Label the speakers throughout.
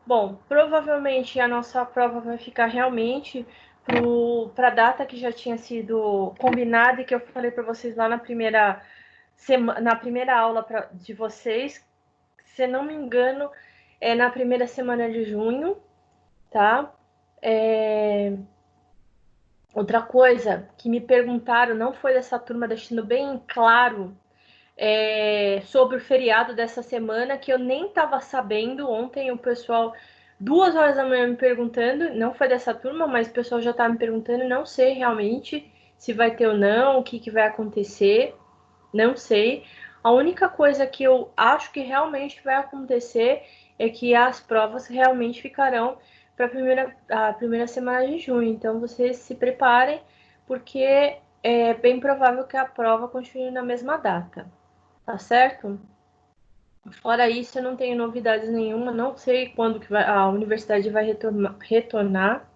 Speaker 1: Bom, provavelmente a nossa prova vai ficar realmente para a data que já tinha sido combinada e que eu falei para vocês lá na primeira aula de vocês. Se não me engano, é na primeira semana de junho, tá? Outra coisa que me perguntaram, não foi dessa turma, deixando bem claro, sobre o feriado dessa semana, que eu nem estava sabendo. Ontem o pessoal, 2 horas da manhã, me perguntando, não foi dessa turma, mas o pessoal já estava me perguntando, não sei realmente se vai ter ou não, o que vai acontecer, não sei. A única coisa que eu acho que realmente vai acontecer é que as provas realmente ficarão para a primeira semana de junho. Então, vocês se preparem, porque é bem provável que a prova continue na mesma data. Tá certo? Fora isso, eu não tenho novidades nenhuma. Não sei quando que a universidade vai retornar.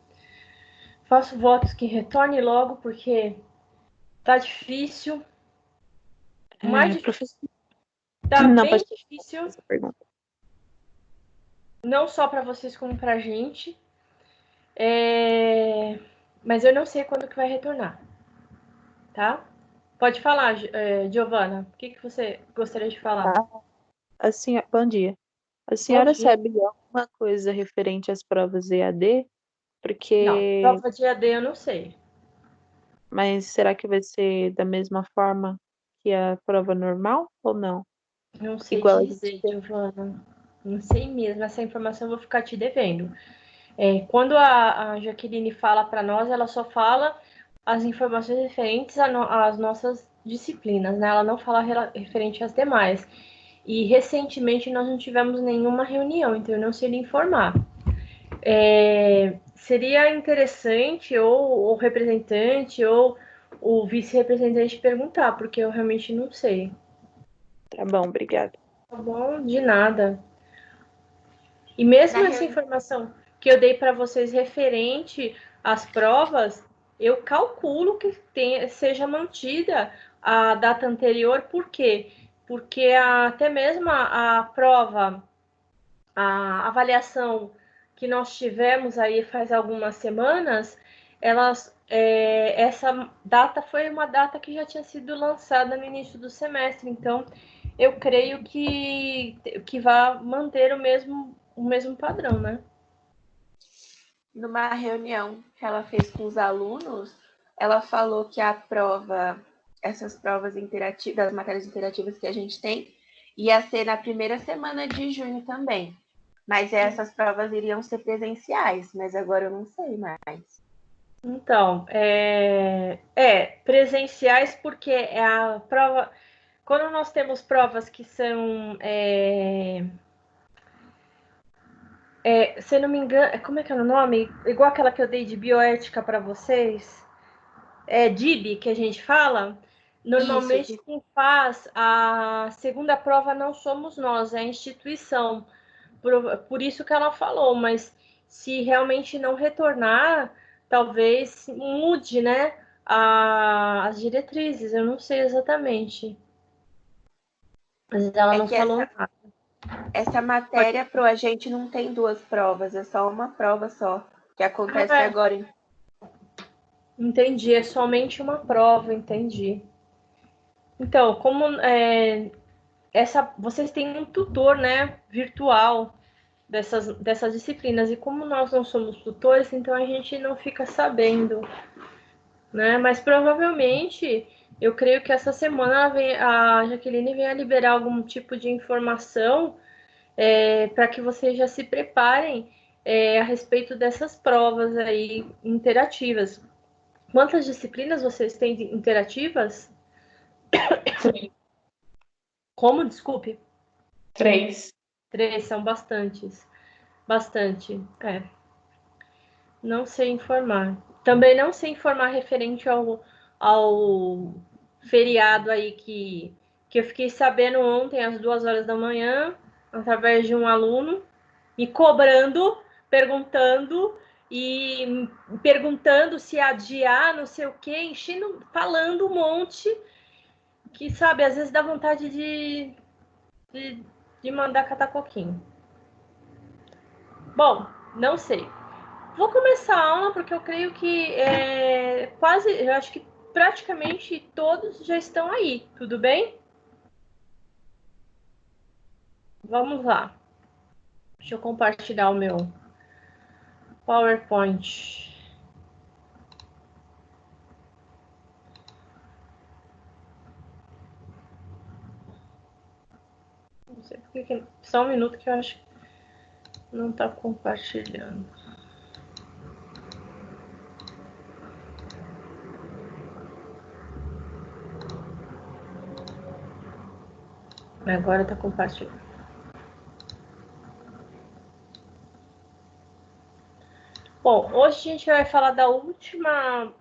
Speaker 1: Faço votos que retorne logo, porque tá difícil. Mais difícil.
Speaker 2: Professor,
Speaker 1: Tá
Speaker 2: não
Speaker 1: bem
Speaker 2: pode
Speaker 1: difícil.
Speaker 2: essa pergunta.
Speaker 1: Não só para vocês, como pra gente. Mas eu não sei quando que vai retornar. Tá? Pode falar, Giovana. O que você gostaria de falar?
Speaker 2: Tá? Bom dia. A
Speaker 1: Bom
Speaker 2: senhora
Speaker 1: dia.
Speaker 2: sabe de alguma coisa referente às provas EAD?
Speaker 1: Não,
Speaker 2: Porque,
Speaker 1: prova de AD eu não sei.
Speaker 2: mas será que vai ser da mesma forma que a prova normal ou não?
Speaker 1: Não sei
Speaker 2: Igual
Speaker 1: te
Speaker 2: a gente
Speaker 1: dizer,
Speaker 2: tem?
Speaker 1: Giovana. Não sei mesmo. Essa informação eu vou ficar te devendo. Quando a Jaqueline fala para nós, ela só fala as informações referentes às nossas disciplinas, né? Ela não fala referente às demais. E recentemente nós não tivemos nenhuma reunião, então eu não sei lhe informar. Seria interessante ou o representante ou o vice-representante perguntar, porque eu realmente não sei.
Speaker 2: Tá bom, obrigada.
Speaker 1: Tá bom? De nada. E mesmo
Speaker 3: Na
Speaker 1: essa
Speaker 3: reunião.
Speaker 1: informação que eu dei para vocês referente às provas, eu calculo que seja mantida a data anterior. Por quê? Porque até mesmo a prova, a avaliação que nós tivemos aí faz algumas semanas, essa data foi uma data que já tinha sido lançada no início do semestre. Então, eu creio que vai manter o mesmo padrão, né?
Speaker 3: Numa reunião que ela fez com os alunos, ela falou que a prova, essas provas interativas, das matérias interativas que a gente tem, ia ser na primeira semana de junho também. Mas essas provas iriam ser presenciais, mas agora eu não sei mais.
Speaker 1: Então, presenciais, porque é a prova. Quando nós temos provas que são, se eu não me engano, como é que é o nome? Igual aquela que eu dei de bioética para vocês, DIB, que a gente fala.
Speaker 3: Isso,
Speaker 1: Normalmente quem faz a segunda prova não somos nós, é a instituição. Por isso que ela falou, mas se realmente não retornar, talvez mude, né, as diretrizes. Eu não sei exatamente, mas ela
Speaker 3: é
Speaker 1: não
Speaker 3: que
Speaker 1: falou
Speaker 3: essa,
Speaker 1: nada.
Speaker 3: essa matéria pro agente não tem duas provas, é só uma prova só, que acontece agora.
Speaker 1: Entendi, é somente uma prova, entendi. Então, como vocês têm um tutor, né, virtual dessas disciplinas, e como nós não somos tutores, então a gente não fica sabendo, né? Mas provavelmente eu creio que essa semana a Jaqueline venha liberar algum tipo de informação, para que vocês já se preparem, a respeito dessas provas aí interativas. Quantas disciplinas vocês têm interativas? Como? Desculpe.
Speaker 2: 3.
Speaker 1: 3, são bastantes. Bastante. Não sei informar. Também não sei informar referente ao feriado aí que eu fiquei sabendo ontem, às 2 horas da manhã, através de um aluno, me cobrando, perguntando e perguntando se adiar, não sei o quê, enchendo, falando um monte, que, sabe, às vezes dá vontade de mandar catar coquinho. Bom, não sei. Vou começar a aula porque eu creio que eu acho que praticamente todos já estão aí, tudo bem? Vamos lá. Deixa eu compartilhar o meu PowerPoint. Não sei porque só um minuto que eu acho que não está compartilhando. Agora está compartilhando. Bom, hoje a gente vai falar da última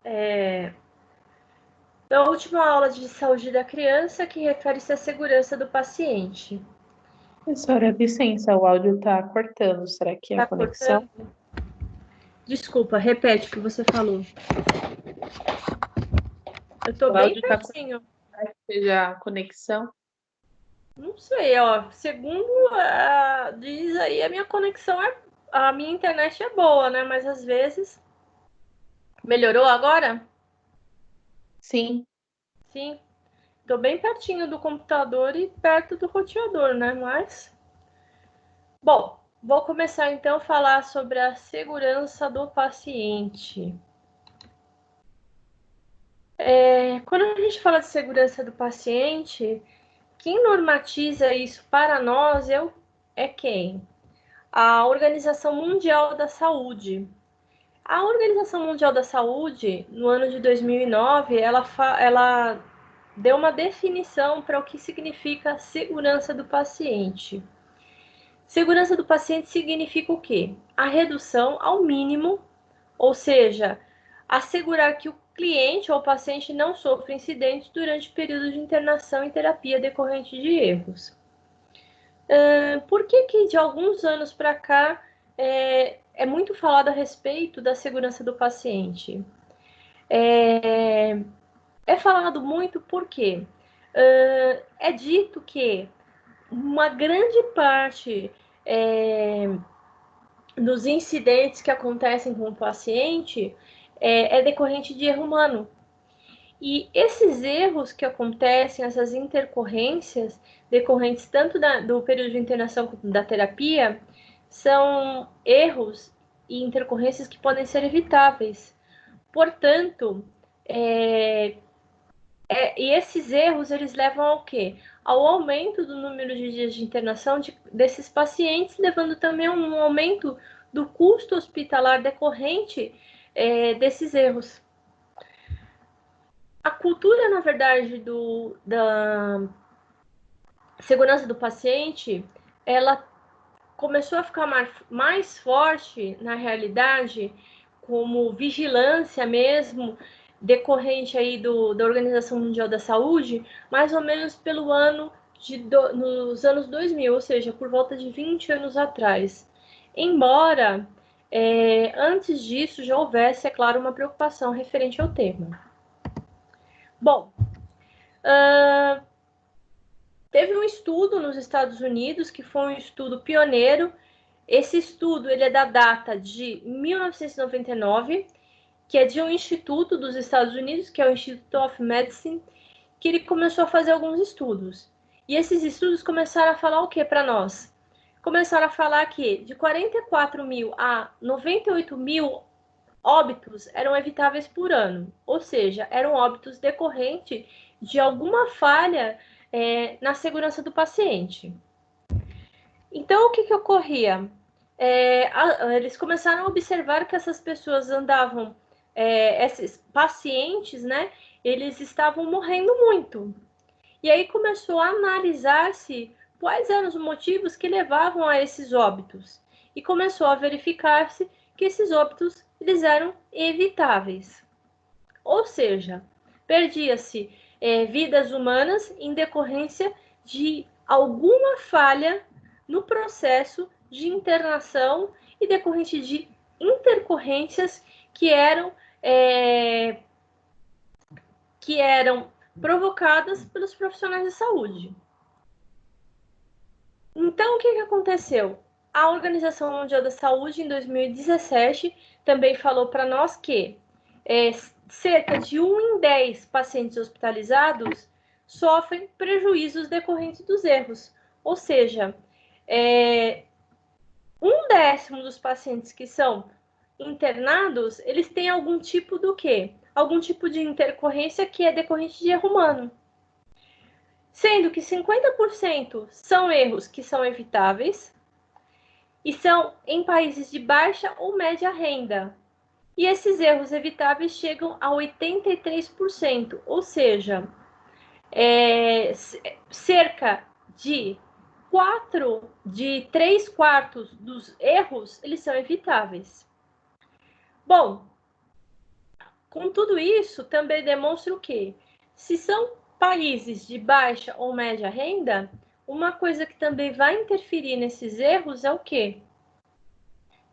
Speaker 1: aula de saúde da criança, que refere-se à segurança do paciente.
Speaker 2: Professora, licença, o áudio tá cortando. Será que é a
Speaker 1: Tá
Speaker 2: conexão?
Speaker 1: cortando? Desculpa, repete o que você falou. Eu tô
Speaker 2: O
Speaker 1: bem
Speaker 2: áudio tá
Speaker 1: pertinho.
Speaker 2: cortando, seja a conexão.
Speaker 1: Não sei, ó. Segundo diz aí, a minha conexão a minha internet é boa, né? Mas às vezes. Melhorou agora?
Speaker 2: Sim.
Speaker 1: Sim. Tô bem pertinho do computador e perto do roteador, né? Mas. Bom, vou começar então a falar sobre a segurança do paciente. Quando a gente fala de segurança do paciente, quem normatiza isso para nós é quem? A Organização Mundial da Saúde. A Organização Mundial da Saúde, no ano de 2009, ela deu uma definição para o que significa segurança do paciente. Segurança do paciente significa o quê? A redução ao mínimo, ou seja, assegurar que o cliente ou o paciente não sofra incidentes durante o período de internação e terapia decorrente de erros. Por que de alguns anos para cá é muito falado a respeito da segurança do paciente? É falado muito porque é dito que uma grande parte dos incidentes que acontecem com o paciente é decorrente de erro humano. E esses erros que acontecem, essas intercorrências decorrentes tanto do período de internação quanto da terapia, são erros e intercorrências que podem ser evitáveis. Portanto, e esses erros eles levam ao quê? Ao aumento do número de dias de internação desses pacientes, levando também a um aumento do custo hospitalar decorrente desses erros. A cultura, na verdade, da segurança do paciente, ela começou a ficar mais forte na realidade, como vigilância mesmo, decorrente aí da Organização Mundial da Saúde, mais ou menos pelo ano nos anos 2000, ou seja, por volta de 20 anos atrás. Embora antes disso já houvesse, é claro, uma preocupação referente ao tema. Bom, teve um estudo nos Estados Unidos que foi um estudo pioneiro. Esse estudo ele é da data de 1999, que é de um instituto dos Estados Unidos, que é o Institute of Medicine, que ele começou a fazer alguns estudos. E esses estudos começaram a falar o que para nós? Começaram a falar que de 44 mil a 98 mil óbitos eram evitáveis por ano, ou seja, eram óbitos decorrentes de alguma falha na segurança do paciente. Então, o que ocorria? Eles começaram a observar que essas pessoas andavam, esses pacientes, né? Eles estavam morrendo muito. E aí começou a analisar-se quais eram os motivos que levavam a esses óbitos. E começou a verificar-se que esses óbitos eles eram evitáveis. Ou seja, perdia-se vidas humanas em decorrência de alguma falha no processo de internação e decorrente de intercorrências que eram provocadas pelos profissionais de saúde. Então, o que aconteceu? a Organização Mundial da Saúde, em 2017, também falou para nós que cerca de 1 em 10 pacientes hospitalizados sofrem prejuízos decorrentes dos erros. Ou seja, 1/10 dos pacientes que são internados, eles têm algum tipo do quê? Algum tipo de intercorrência que é decorrente de erro humano. Sendo que 50% são erros que são evitáveis e são em países de baixa ou média renda. E esses erros evitáveis chegam a 83%, ou seja, cerca de 3/4 dos erros, eles são evitáveis. Bom, com tudo isso, também demonstra o quê? Se são países de baixa ou média renda, uma coisa que também vai interferir nesses erros é o quê?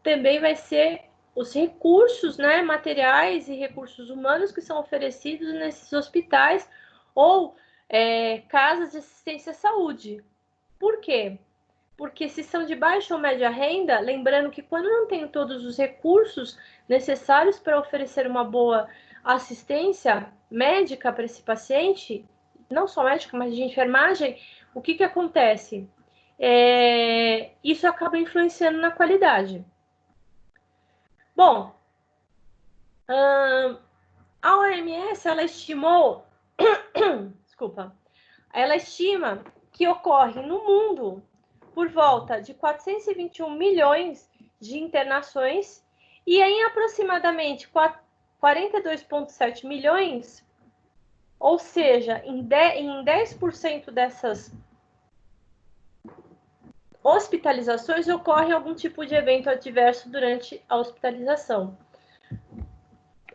Speaker 1: Também vai ser os recursos, né, materiais e recursos humanos que são oferecidos nesses hospitais ou casas de assistência à saúde. Por quê? Porque se são de baixa ou média renda, lembrando que quando não tem todos os recursos necessários para oferecer uma boa assistência médica para esse paciente, não só médica, mas de enfermagem, o que acontece? Isso acaba influenciando na qualidade. Bom, a OMS, ela estimou, desculpa, ela estima que ocorre no mundo por volta de 421 milhões de internações e em aproximadamente 42,7 milhões, ou seja, em 10% dessas hospitalizações ocorre algum tipo de evento adverso durante a hospitalização.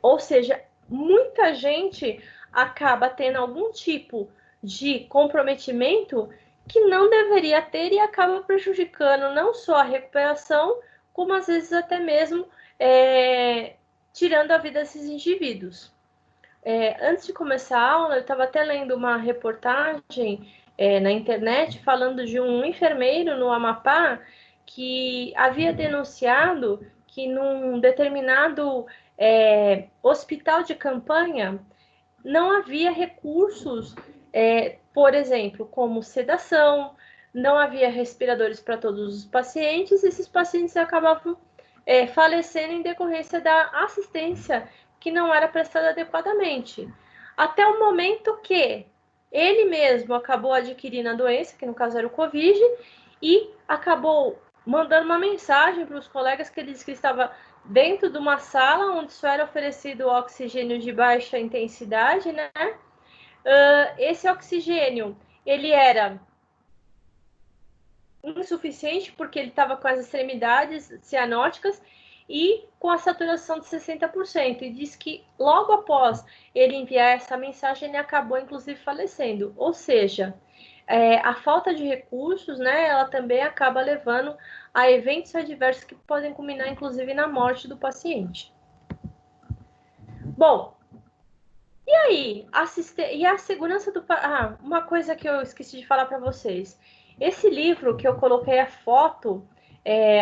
Speaker 1: Ou seja, muita gente acaba tendo algum tipo de comprometimento que não deveria ter e acaba prejudicando não só a recuperação, como às vezes até mesmo tirando a vida desses indivíduos. Antes de começar a aula, eu estava até lendo uma reportagem na internet falando de um enfermeiro no Amapá que havia denunciado que num determinado hospital de campanha não havia recursos, por exemplo, como sedação, não havia respiradores para todos os pacientes, e esses pacientes acabavam falecendo em decorrência da assistência que não era prestada adequadamente. Até o momento que ele mesmo acabou adquirindo a doença, que no caso era o Covid, e acabou mandando uma mensagem para os colegas que ele disse que estava dentro de uma sala onde só era oferecido oxigênio de baixa intensidade, né? Esse oxigênio, ele era insuficiente porque ele estava com as extremidades cianóticas e com a saturação de 60%. E diz que logo após ele enviar essa mensagem, ele acabou, inclusive, falecendo. Ou seja, a falta de recursos, né, ela também acaba levando a eventos adversos que podem culminar, inclusive, na morte do paciente. Bom, e aí? E a segurança do... uma coisa que eu esqueci de falar para vocês. Esse livro que eu coloquei a foto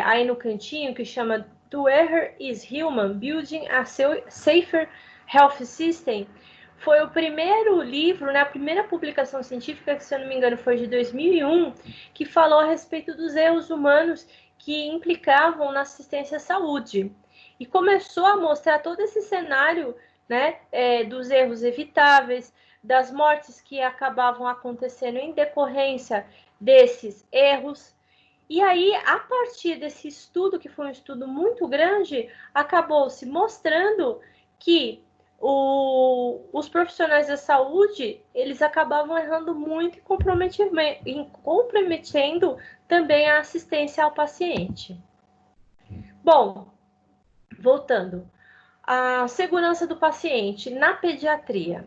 Speaker 1: aí no cantinho, que chama To Err is Human, Building a Safer Health System, foi o primeiro livro, né, a primeira publicação científica, que se eu não me engano foi de 2001, que falou a respeito dos erros humanos que implicavam na assistência à saúde. E começou a mostrar todo esse cenário, né, dos erros evitáveis, das mortes que acabavam acontecendo em decorrência desses erros. E aí, a partir desse estudo, que foi um estudo muito grande, acabou se mostrando que os profissionais da saúde, eles acabavam errando muito e comprometendo também a assistência ao paciente. Bom, voltando. A segurança do paciente na pediatria.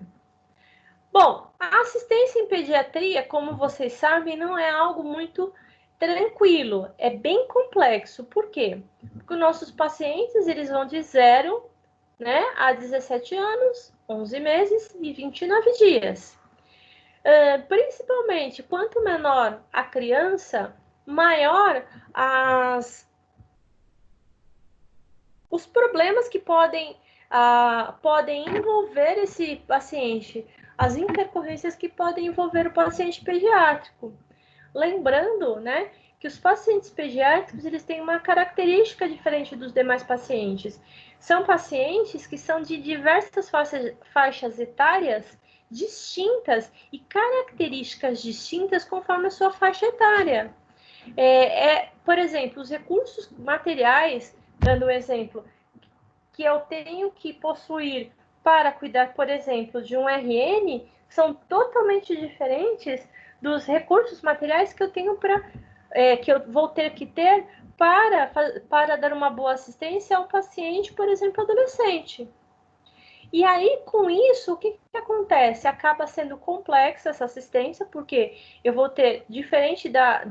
Speaker 1: Bom, a assistência em pediatria, como vocês sabem, não é algo muito tranquilo, é bem complexo. Por quê? Porque os nossos pacientes, eles vão de 0, né, a 17 anos, 11 meses e 29 dias. Principalmente, quanto menor a criança, maior os problemas que podem envolver esse paciente, as intercorrências que podem envolver o paciente pediátrico. Lembrando, né, que os pacientes pediátricos eles têm uma característica diferente dos demais pacientes. São pacientes que são de diversas faixas etárias distintas e características distintas conforme a sua faixa etária. Por exemplo, os recursos materiais, dando um exemplo, que eu tenho que possuir para cuidar, por exemplo, de um RN, são totalmente diferentes dos recursos materiais que eu tenho que eu vou ter que ter para dar uma boa assistência ao paciente, por exemplo, adolescente. E aí, com isso, o que acontece? Acaba sendo complexa essa assistência, porque eu vou ter, diferente da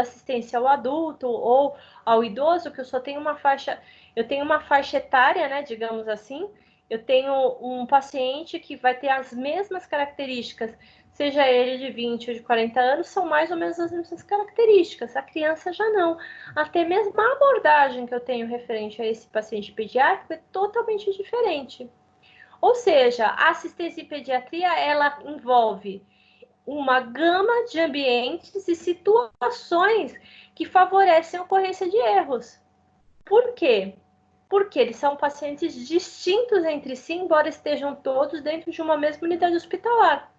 Speaker 1: assistência ao adulto ou ao idoso, que eu só tenho uma faixa, eu tenho uma faixa etária, né, digamos assim, eu tenho um paciente que vai ter as mesmas características, seja ele de 20 ou de 40 anos, são mais ou menos as mesmas características, a criança já não. Até mesmo a abordagem que eu tenho referente a esse paciente pediátrico é totalmente diferente. Ou seja, a assistência em pediatria, ela envolve uma gama de ambientes e situações que favorecem a ocorrência de erros. Por quê? Porque eles são pacientes distintos entre si, embora estejam todos dentro de uma mesma unidade hospitalar.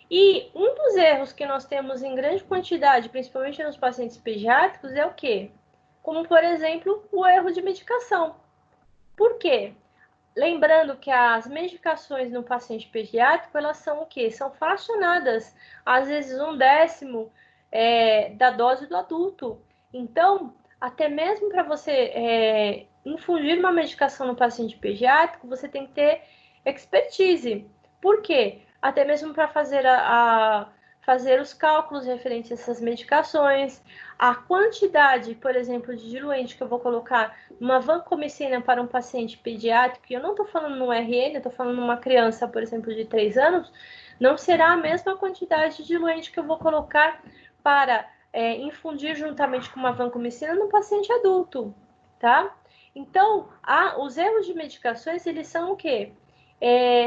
Speaker 1: E um dos erros que nós temos em grande quantidade, principalmente nos pacientes pediátricos, é o quê? Como, por exemplo, o erro de medicação. Por quê? Lembrando que as medicações no paciente pediátrico, elas são o quê? São fracionadas, às vezes 1/10 da dose do adulto. Então, até mesmo para você infundir uma medicação no paciente pediátrico, você tem que ter expertise. Por quê? Até mesmo para fazer os cálculos referentes a essas medicações, a quantidade, por exemplo, de diluente que eu vou colocar numa vancomicina para um paciente pediátrico, e eu não estou falando num RN, eu estou falando numa criança, por exemplo, de 3 anos, não será a mesma quantidade de diluente que eu vou colocar para infundir juntamente com uma vancomicina no paciente adulto, tá? Então, os erros de medicações, eles são o quê?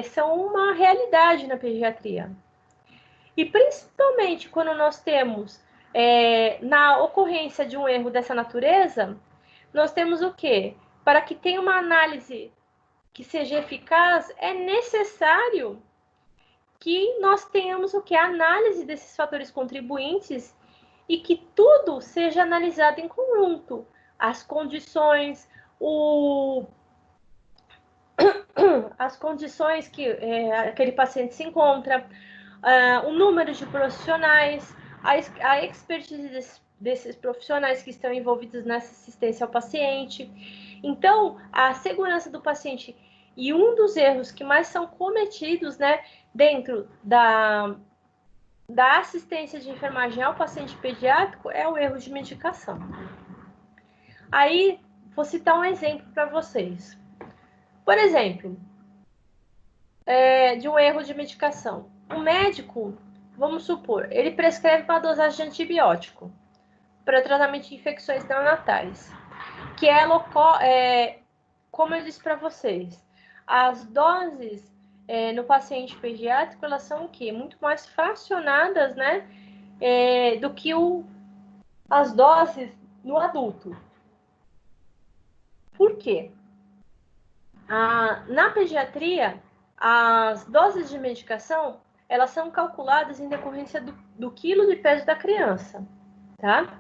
Speaker 1: São uma realidade na pediatria. E principalmente quando nós temos, na ocorrência de um erro dessa natureza, nós temos o quê? Para que tenha uma análise que seja eficaz, é necessário que nós tenhamos o quê? A análise desses fatores contribuintes e que tudo seja analisado em conjunto. As condições, as condições que aquele paciente se encontra, o número de profissionais, a expertise desses profissionais que estão envolvidos nessa assistência ao paciente. Então, a segurança do paciente, e um dos erros que mais são cometidos, né, dentro da assistência de enfermagem ao paciente pediátrico é o erro de medicação. Aí, vou citar um exemplo para vocês. Por exemplo, de um erro de medicação. O médico, vamos supor, ele prescreve uma dosagem de antibiótico para tratamento de infecções neonatais, que como eu disse para vocês, as doses no paciente pediátrico, elas são o quê? Muito mais fracionadas, né, do que as doses no adulto. Por quê? Na pediatria, as doses de medicação, elas são calculadas em decorrência do quilo de peso da criança, tá?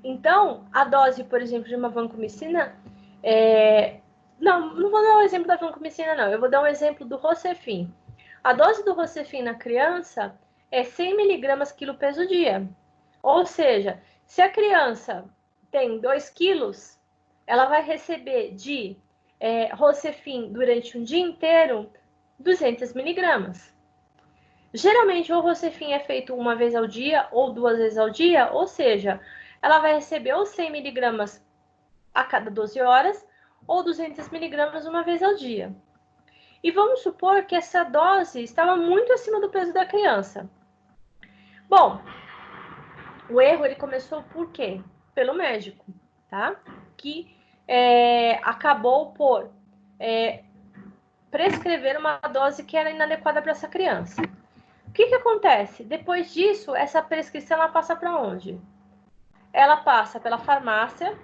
Speaker 1: Então, a dose, por exemplo, de uma vancomicina, não vou dar o exemplo da vancomicina, não. Eu vou dar um exemplo do Rocefin. A dose do Rocefin na criança é 100 mg quilo peso dia. Ou seja, se a criança tem 2 quilos, ela vai receber de Rocefin durante um dia inteiro 200 miligramas. Geralmente, o Rocefin é feito uma vez ao dia ou 2 vezes ao dia, ou seja, ela vai receber ou 100 miligramas a cada 12 horas ou 200 miligramas uma vez ao dia. E vamos supor que essa dose estava muito acima do peso da criança. Bom, o erro ele começou por quê? Pelo médico, tá? Que acabou por prescrever uma dose que era inadequada para essa criança. O que acontece? Depois disso, essa prescrição ela passa para onde? Ela passa pela farmácia,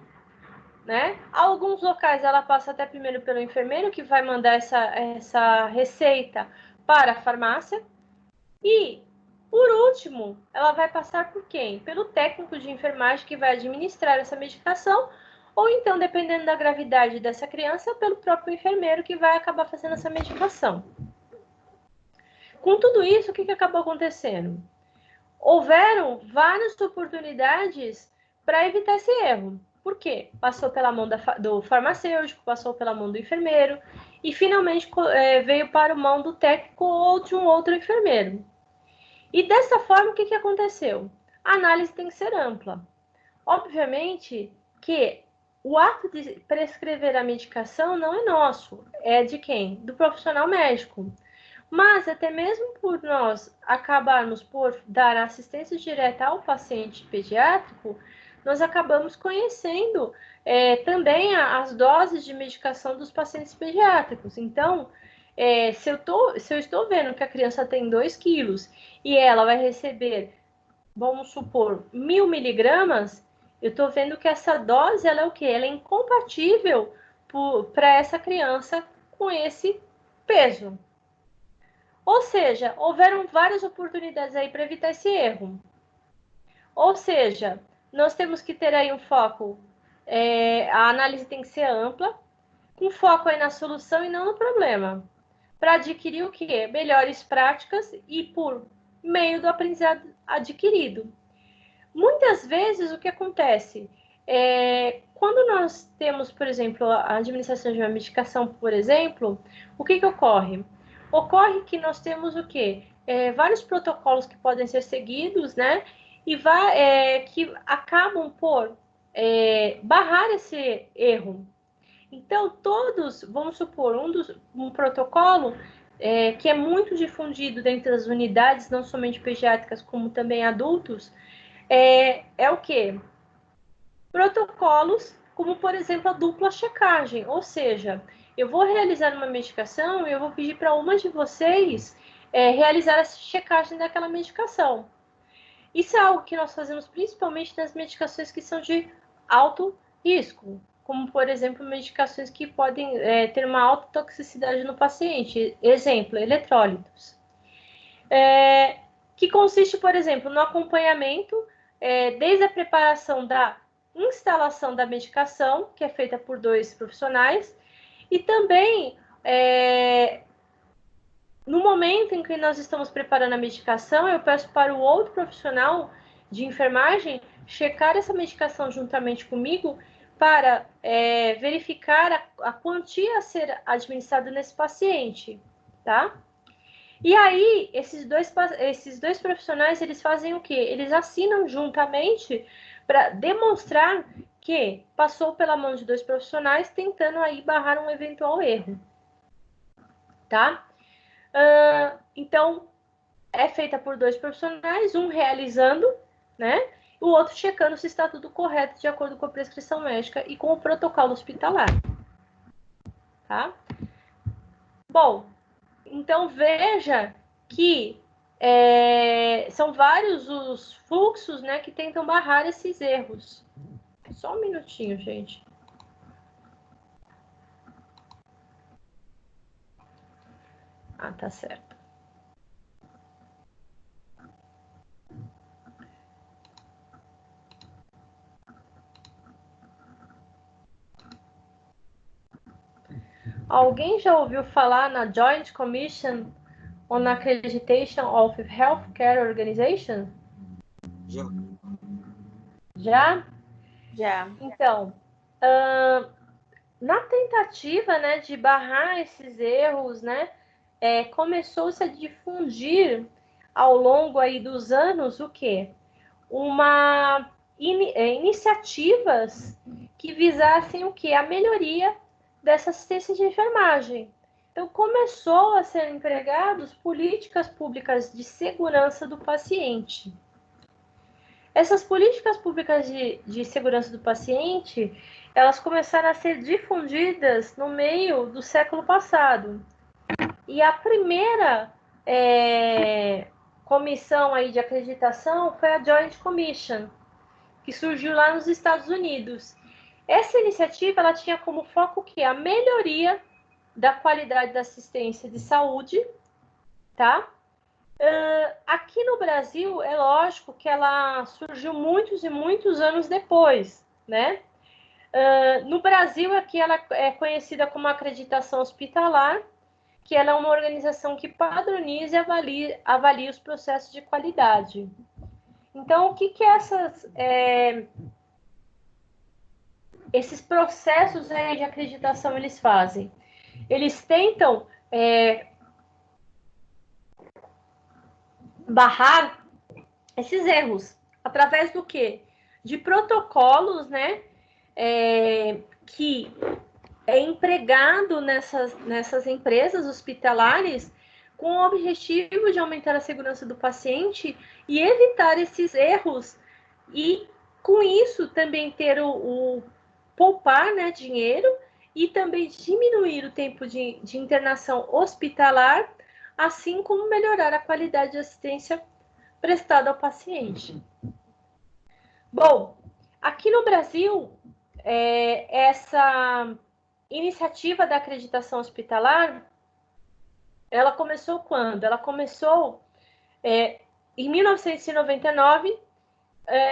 Speaker 1: né? Alguns locais ela passa até primeiro pelo enfermeiro, que vai mandar essa receita para a farmácia. E, por último, ela vai passar por quem? Pelo técnico de enfermagem que vai administrar essa medicação, ou então, dependendo da gravidade dessa criança, pelo próprio enfermeiro que vai acabar fazendo essa medicação. Com tudo isso, o que acabou acontecendo? Houveram várias oportunidades para evitar esse erro. Por quê? Passou pela mão do farmacêutico, passou pela mão do enfermeiro e finalmente veio para a mão do técnico ou de um outro enfermeiro. E dessa forma, o que aconteceu? A análise tem que ser ampla. Obviamente que o ato de prescrever a medicação não é nosso, é de quem? Do profissional médico. Mas até mesmo por nós acabarmos por dar assistência direta ao paciente pediátrico, nós acabamos conhecendo também as doses de medicação dos pacientes pediátricos. Então, se eu estou vendo que a criança tem 2 quilos e ela vai receber, vamos supor, 1.000 miligramas, eu estou vendo que essa dose ela é o quê? Ela é incompatível para essa criança com esse peso. Ou seja, houveram várias oportunidades aí para evitar esse erro. Ou seja, nós temos que ter aí um foco, a análise tem que ser ampla, com foco aí na solução e não no problema, para adquirir o quê? Melhores práticas e por meio do aprendizado adquirido. Muitas vezes o que acontece quando nós temos, por exemplo, a administração de uma medicação, por exemplo, o que ocorre? Ocorre que nós temos o quê? Vários protocolos que podem ser seguidos, né? E que acabam por barrar esse erro. Então, todos, vamos supor, um protocolo que é muito difundido dentro das unidades, não somente pediátricas, como também adultos, é o quê? Protocolos como, por exemplo, a dupla checagem, ou seja, eu vou realizar uma medicação e eu vou pedir para uma de vocês realizar essa checagem daquela medicação. Isso é algo que nós fazemos principalmente nas medicações que são de alto risco, como, por exemplo, medicações que podem ter uma alta toxicidade no paciente. Exemplo, eletrólitos. Que consiste, por exemplo, no acompanhamento desde a preparação da instalação da medicação, que é feita por 2 profissionais, e também no momento em que nós estamos preparando a medicação, eu peço para o outro profissional de enfermagem checar essa medicação juntamente comigo para verificar a quantia a ser administrada nesse paciente, tá? E aí, esses dois profissionais, eles fazem o quê? Eles assinam juntamente para demonstrar que passou pela mão de 2 profissionais tentando aí barrar um eventual erro, tá? Então, é feita por 2 profissionais, um realizando, né? O outro checando se está tudo correto de acordo com a prescrição médica e com o protocolo hospitalar, tá? Bom, então veja que são vários os fluxos, né, que tentam barrar esses erros. Só um minutinho, gente. Ah, tá certo. Alguém já ouviu falar na Joint Commission on Accreditation of Healthcare Organizations?
Speaker 4: Já.
Speaker 1: Já?
Speaker 3: Já.
Speaker 1: Então, na tentativa, né, de barrar esses erros, né, começou-se a difundir ao longo aí dos anos o quê? Iniciativas que visassem o quê? A melhoria dessa assistência de enfermagem. Então, começou a ser empregados políticas públicas de segurança do paciente. Essas políticas públicas de segurança do paciente, elas começaram a ser difundidas no meio do século passado. E a primeira comissão aí de acreditação foi a Joint Commission, que surgiu lá nos Estados Unidos. Essa iniciativa ela tinha como foco que a melhoria da qualidade da assistência de saúde, tá? Aqui no Brasil, é lógico que ela surgiu muitos e muitos anos depois, né? No Brasil, aqui ela é conhecida como acreditação hospitalar, que ela é uma organização que padroniza e avalia os processos de qualidade. Então, o que esses processos aí de acreditação eles fazem? Eles tentam barrar esses erros através do quê? De protocolos, né? Que é empregado nessas empresas hospitalares com o objetivo de aumentar a segurança do paciente e evitar esses erros e, com isso, também ter o poupar, né, dinheiro e também diminuir o tempo de internação hospitalar, assim como melhorar a qualidade de assistência prestada ao paciente. Bom, aqui no Brasil, essa iniciativa da acreditação hospitalar, ela começou quando? Ela começou em 1999,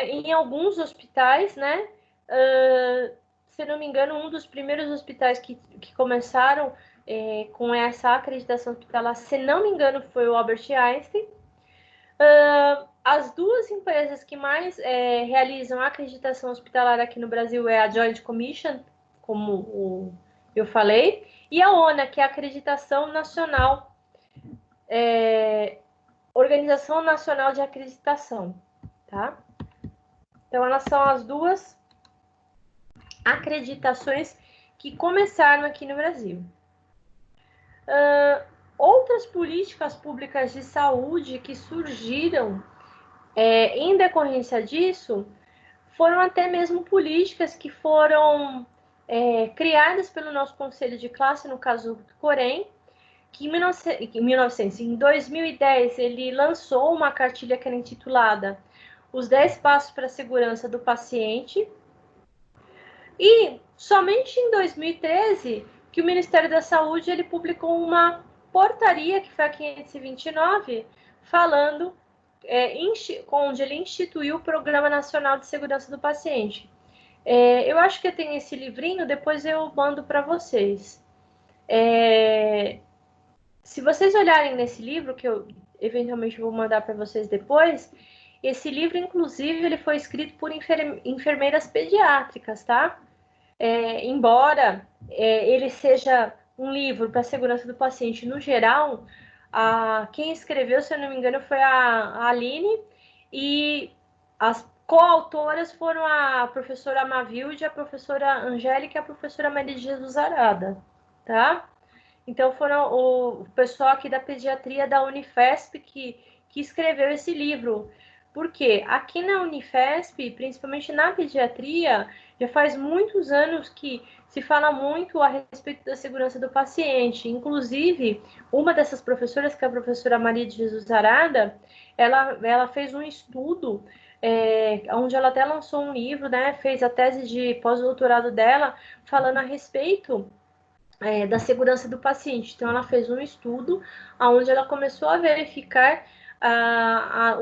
Speaker 1: em alguns hospitais, né? Se não me engano, um dos primeiros hospitais que começaram com essa acreditação hospitalar, se não me engano, foi o Albert Einstein. As duas empresas que mais realizam a acreditação hospitalar aqui no Brasil é a Joint Commission, como eu falei, e a ONA, que é a Acreditação Nacional, Organização Nacional de Acreditação, tá? Então, elas são as duas acreditações que começaram aqui no Brasil. Outras políticas públicas de saúde que surgiram em decorrência disso foram até mesmo políticas que foram criadas pelo nosso conselho de classe, no caso do Corém, que em 2010 ele lançou uma cartilha que era intitulada Os 10 Passos para a Segurança do Paciente. E somente em 2013 que o Ministério da Saúde ele publicou uma portaria, que foi a 529, falando, onde ele instituiu o Programa Nacional de Segurança do Paciente. Eu acho que eu tenho esse livrinho, depois eu mando para vocês. Se vocês olharem nesse livro, que eu eventualmente vou mandar para vocês depois, esse livro, inclusive, ele foi escrito por enfermeiras pediátricas, tá? Embora ele seja um livro para a segurança do paciente no geral, quem escreveu, se eu não me engano, foi a Aline, e as coautoras foram a professora Mavilde, a professora Angélica e a professora Maria de Jesus Arada, tá? Então, foram o pessoal aqui da pediatria da Unifesp que escreveu esse livro. Porque aqui na Unifesp, principalmente na pediatria, já faz muitos anos que se fala muito a respeito da segurança do paciente. Inclusive, uma dessas professoras, que é a professora Maria de Jesus Arada, ela fez um estudo, onde ela até lançou um livro, né? Fez a tese de pós-doutorado dela, falando a respeito da segurança do paciente. Então, ela fez um estudo onde ela começou a verificar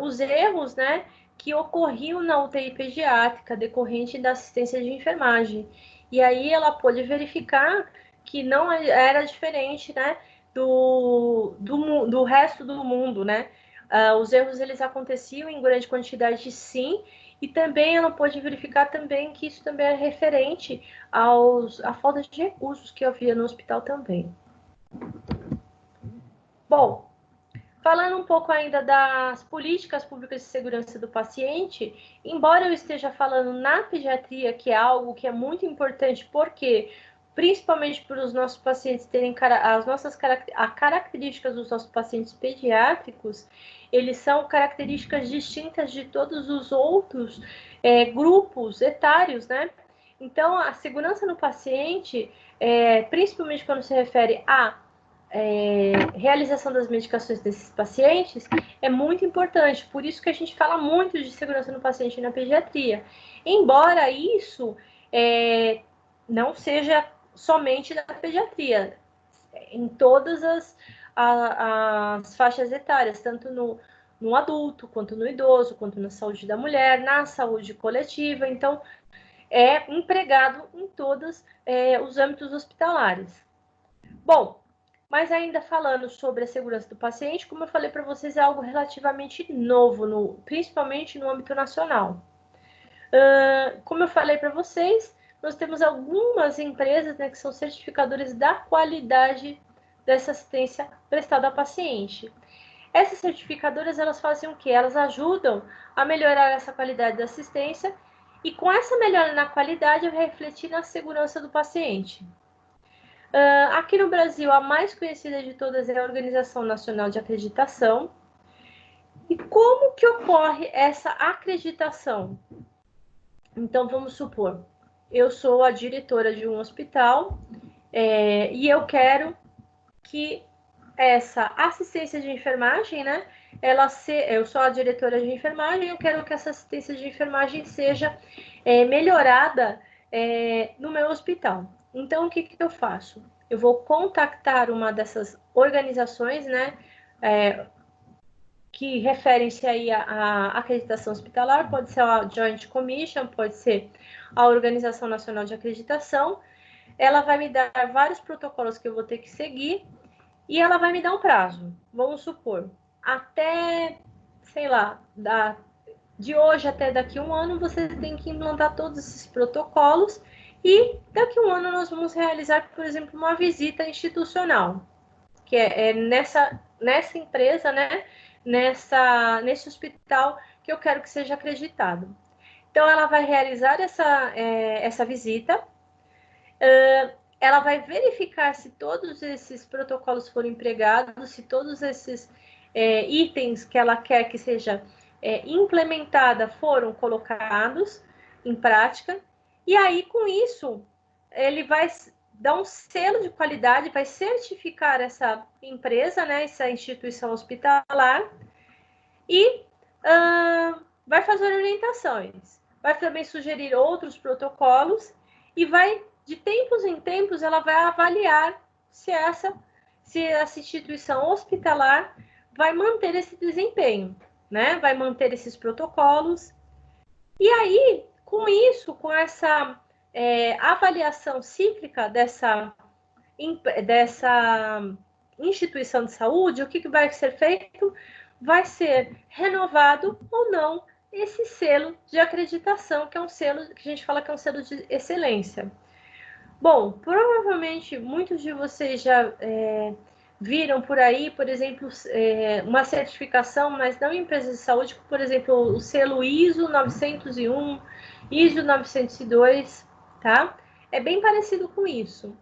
Speaker 1: os erros, né, que ocorriam na UTI pediátrica decorrente da assistência de enfermagem. E aí ela pôde verificar que não era diferente, né, do resto do mundo, né? Os erros eles aconteciam em grande quantidade, sim, e também ela pôde verificar também que isso também é referente à falta de recursos que havia no hospital também. Bom, falando um pouco ainda das políticas públicas de segurança do paciente, embora eu esteja falando na pediatria, que é algo que é muito importante, por quê? principalmente para os nossos pacientes terem as características dos nossos pacientes pediátricos, eles são características distintas de todos os outros grupos etários, né? Então, a segurança no paciente, principalmente quando se refere à realização das medicações desses pacientes, é muito importante. Por isso que a gente fala muito de segurança no paciente na pediatria. Embora isso não seja somente da pediatria, em todas as faixas etárias, tanto no adulto, quanto no idoso, quanto na saúde da mulher, na saúde coletiva. Então, é empregado em todos os âmbitos hospitalares. Bom, mas ainda falando sobre a segurança do paciente, como eu falei para vocês, é algo relativamente novo, principalmente no âmbito nacional. Como eu falei para vocês, nós temos algumas empresas, né, que são certificadoras da qualidade dessa assistência prestada ao paciente. Essas certificadoras, elas fazem o quê? Elas ajudam a melhorar essa qualidade da assistência e com essa melhora na qualidade vai refletir na segurança do paciente. Aqui no Brasil, a mais conhecida de todas é a Organização Nacional de Acreditação. E como que ocorre essa acreditação? Então, vamos supor, eu sou a diretora de um hospital e eu quero que essa assistência de enfermagem, né? Eu sou a diretora de enfermagem, eu quero que essa assistência de enfermagem seja melhorada no meu hospital. Então, o que eu faço? Eu vou contactar uma dessas organizações, né? Que referem-se aí à acreditação hospitalar, pode ser a Joint Commission, pode ser a Organização Nacional de Acreditação. Ela vai me dar vários protocolos que eu vou ter que seguir e ela vai me dar um prazo. Vamos supor, até, sei lá, de hoje até daqui a um ano, você tem que implantar todos esses protocolos e daqui a um ano nós vamos realizar, por exemplo, uma visita institucional, que é nessa empresa, né? Nesse hospital que eu quero que seja acreditado. Então, ela vai realizar essa visita, ela vai verificar se todos esses protocolos foram empregados, se todos esses itens que ela quer que seja implementada foram colocados em prática, e aí, com isso, ele vai dar um selo de qualidade, vai certificar essa empresa, né, essa instituição hospitalar, e vai fazer orientações, vai também sugerir outros protocolos e vai, de tempos em tempos, ela vai avaliar se essa instituição hospitalar vai manter esse desempenho, né? Vai manter esses protocolos. E aí, com isso, com essa avaliação cíclica dessa instituição de saúde, o que vai ser feito? Vai ser renovado ou não esse selo de acreditação, que é um selo que a gente fala que é um selo de excelência. Bom, provavelmente muitos de vocês já viram por aí, por exemplo, uma certificação, mas não em empresas de saúde, como, por exemplo, o selo ISO 901, ISO 902, tá? É bem parecido com isso.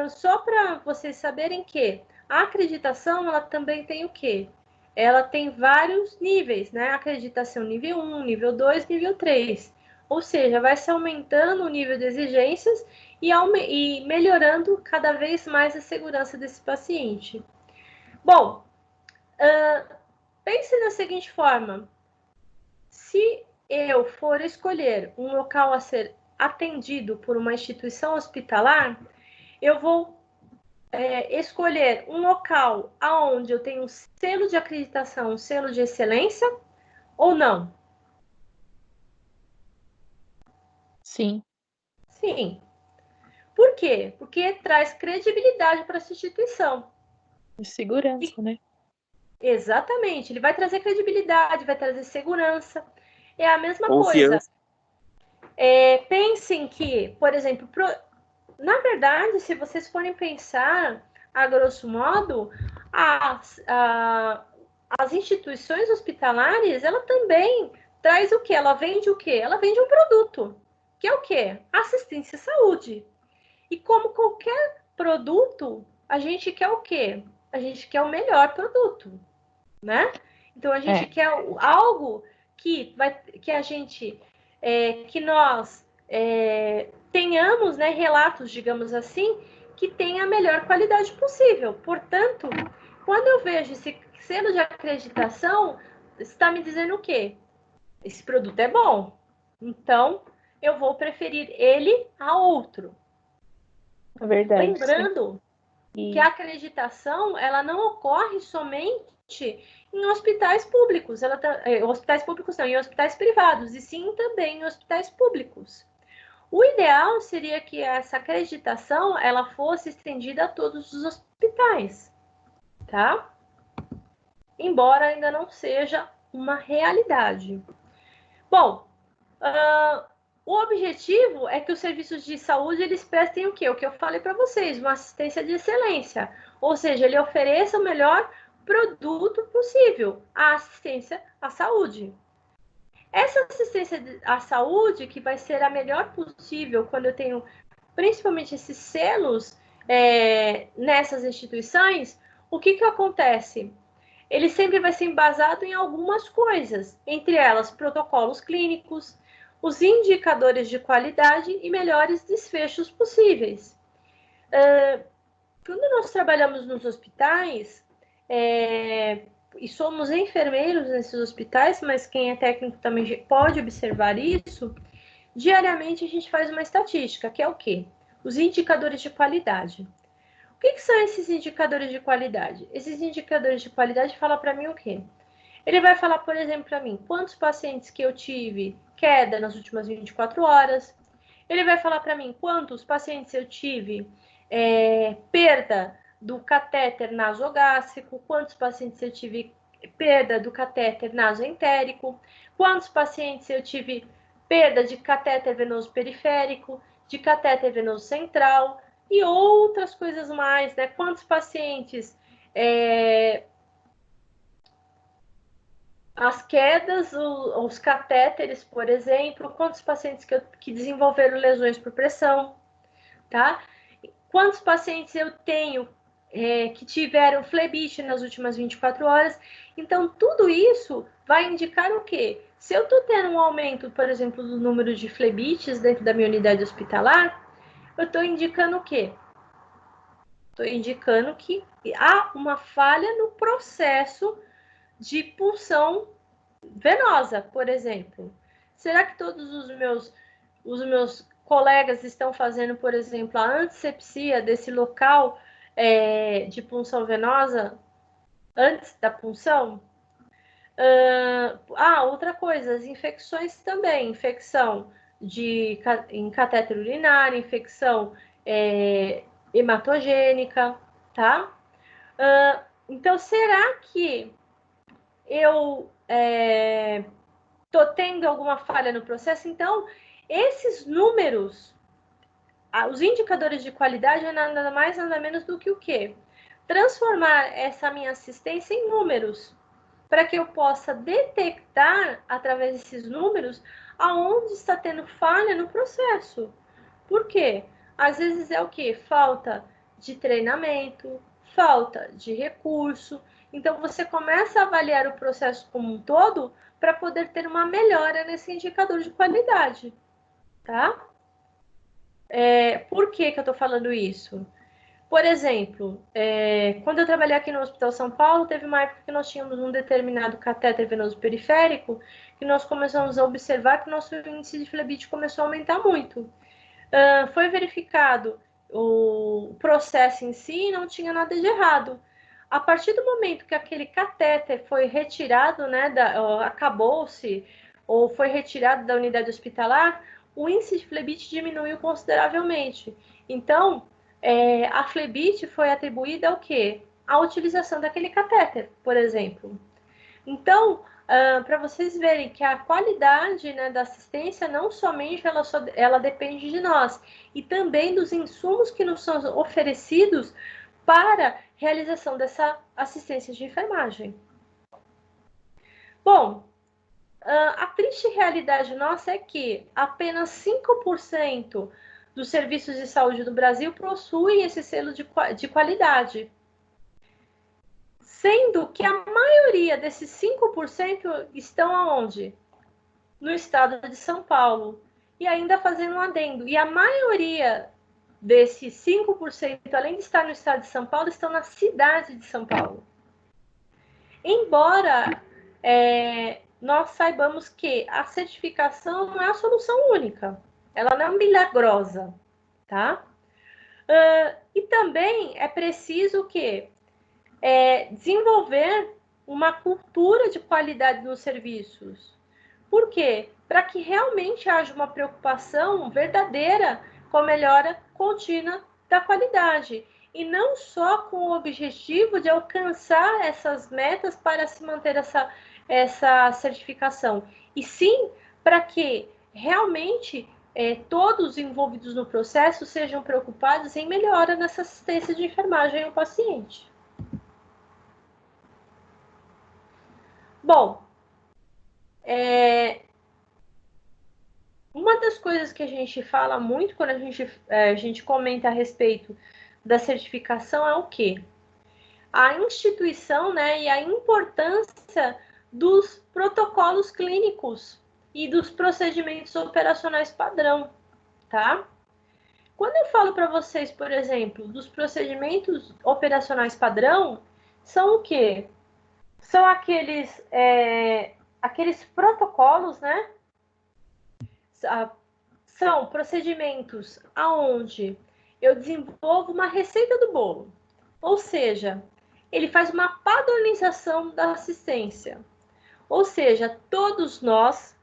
Speaker 1: Só para vocês saberem que a acreditação, ela também tem o quê? Ela tem vários níveis, né? Acreditação nível 1, nível 2, nível 3. Ou seja, vai se aumentando o nível de exigências e melhorando cada vez mais a segurança desse paciente. Bom, pense da seguinte forma. Se eu for escolher um local a ser atendido por uma instituição hospitalar, eu vou escolher um local onde eu tenho um selo de acreditação, um selo de excelência, ou não?
Speaker 2: Sim.
Speaker 1: Sim. Por quê? Porque traz credibilidade para essa instituição.
Speaker 2: E segurança, né?
Speaker 1: Exatamente. Ele vai trazer credibilidade, vai trazer segurança. É a mesma
Speaker 4: Confiança.
Speaker 1: coisa. Pensem que, por exemplo, na verdade, se vocês forem pensar, a grosso modo, as instituições hospitalares, ela também traz o quê? Ela vende o quê? Ela vende um produto, que é o quê? Assistência à saúde. E como qualquer produto, a gente quer o quê? A gente quer o melhor produto, né? Então, a gente quer algo que a gente, que nós tenhamos, né, relatos, digamos assim, que tenha a melhor qualidade possível. Portanto, quando eu vejo esse selo de acreditação, está me dizendo o quê? Esse produto é bom, então eu vou preferir ele a outro.
Speaker 2: É verdade.
Speaker 1: Lembrando que a acreditação, ela não ocorre somente em hospitais públicos, hospitais públicos não, em hospitais privados, e sim também em hospitais públicos. O ideal seria que essa acreditação ela fosse estendida a todos os hospitais, tá? Embora ainda não seja uma realidade. Bom, o objetivo é que os serviços de saúde eles prestem o quê? O que eu falei para vocês, uma assistência de excelência, ou seja, ele ofereça o melhor produto possível, a assistência à saúde. Essa assistência à saúde, que vai ser a melhor possível quando eu tenho principalmente esses selos nessas instituições, o que acontece? Ele sempre vai ser embasado em algumas coisas, entre elas protocolos clínicos, os indicadores de qualidade e melhores desfechos possíveis. Quando nós trabalhamos nos hospitais, e somos enfermeiros nesses hospitais, mas quem é técnico também pode observar isso, diariamente a gente faz uma estatística, que é o quê? Os indicadores de qualidade. O que são esses indicadores de qualidade? Esses indicadores de qualidade falam para mim o quê? Ele vai falar, por exemplo, para mim, quantos pacientes que eu tive queda nas últimas 24 horas. Ele vai falar para mim quantos pacientes eu tive perda do catéter nasogástrico, quantos pacientes eu tive perda do catéter nasoentérico, quantos pacientes eu tive perda de catéter venoso periférico, de catéter venoso central e outras coisas mais, né? Quantos pacientes as quedas, os catéteres, por exemplo, quantos pacientes que desenvolveram lesões por pressão, tá? Quantos pacientes eu tenho que tiveram flebite nas últimas 24 horas. Então, tudo isso vai indicar o quê? Se eu estou tendo um aumento, por exemplo, do número de flebites dentro da minha unidade hospitalar, eu estou indicando o quê? Estou indicando que há uma falha no processo de punção venosa, por exemplo. Será que todos os meus colegas estão fazendo, por exemplo, a antisepsia desse local de punção venosa antes da punção? Outra coisa, as infecções também, infecção em catéter urinário, infecção hematogênica, tá? Então, será que eu estou tendo alguma falha no processo? Então, esses números, os indicadores de qualidade é nada mais, nada menos do que o quê? Transformar essa minha assistência em números, para que eu possa detectar, através desses números, aonde está tendo falha no processo. Por quê? Às vezes é o quê? Falta de treinamento, falta de recurso. Então, você começa a avaliar o processo como um todo para poder ter uma melhora nesse indicador de qualidade, tá? Por que eu estou falando isso? Por exemplo, quando eu trabalhei aqui no Hospital São Paulo, teve uma época que nós tínhamos um determinado catéter venoso periférico que nós começamos a observar que o nosso índice de flebite começou a aumentar muito. Foi verificado o processo em si e não tinha nada de errado. A partir do momento que aquele catéter foi retirado, né, acabou-se ou foi retirado da unidade hospitalar, o índice de flebite diminuiu consideravelmente. Então, a flebite foi atribuída ao quê? À utilização daquele catéter, por exemplo. Então, para vocês verem que a qualidade, né, da assistência não somente ela depende de nós, e também dos insumos que nos são oferecidos para realização dessa assistência de enfermagem. Bom, a triste realidade nossa é que apenas 5% dos serviços de saúde do Brasil possuem esse selo de qualidade. Sendo que a maioria desses 5% estão aonde? No estado de São Paulo. E ainda fazendo um adendo, e a maioria desses 5%, além de estar no estado de São Paulo, estão na cidade de São Paulo. Embora nós saibamos que a certificação não é a solução única, ela não é milagrosa, tá? E também é preciso que desenvolver uma cultura de qualidade nos serviços. Por quê? Para que realmente haja uma preocupação verdadeira com a melhora contínua da qualidade. E não só com o objetivo de alcançar essas metas para se manter essa certificação. E sim para que realmente todos os envolvidos no processo sejam preocupados em melhora nessa assistência de enfermagem ao paciente. Bom, uma das coisas que a gente fala muito quando a gente comenta a respeito da certificação é o quê? A instituição, né, e a importância dos protocolos clínicos e dos procedimentos operacionais padrão, tá? Quando eu falo para vocês, por exemplo, dos procedimentos operacionais padrão, são o quê? São aqueles protocolos, né? São procedimentos aonde eu desenvolvo uma receita do bolo. Ou seja, ele faz uma padronização da assistência. Ou seja, todos nós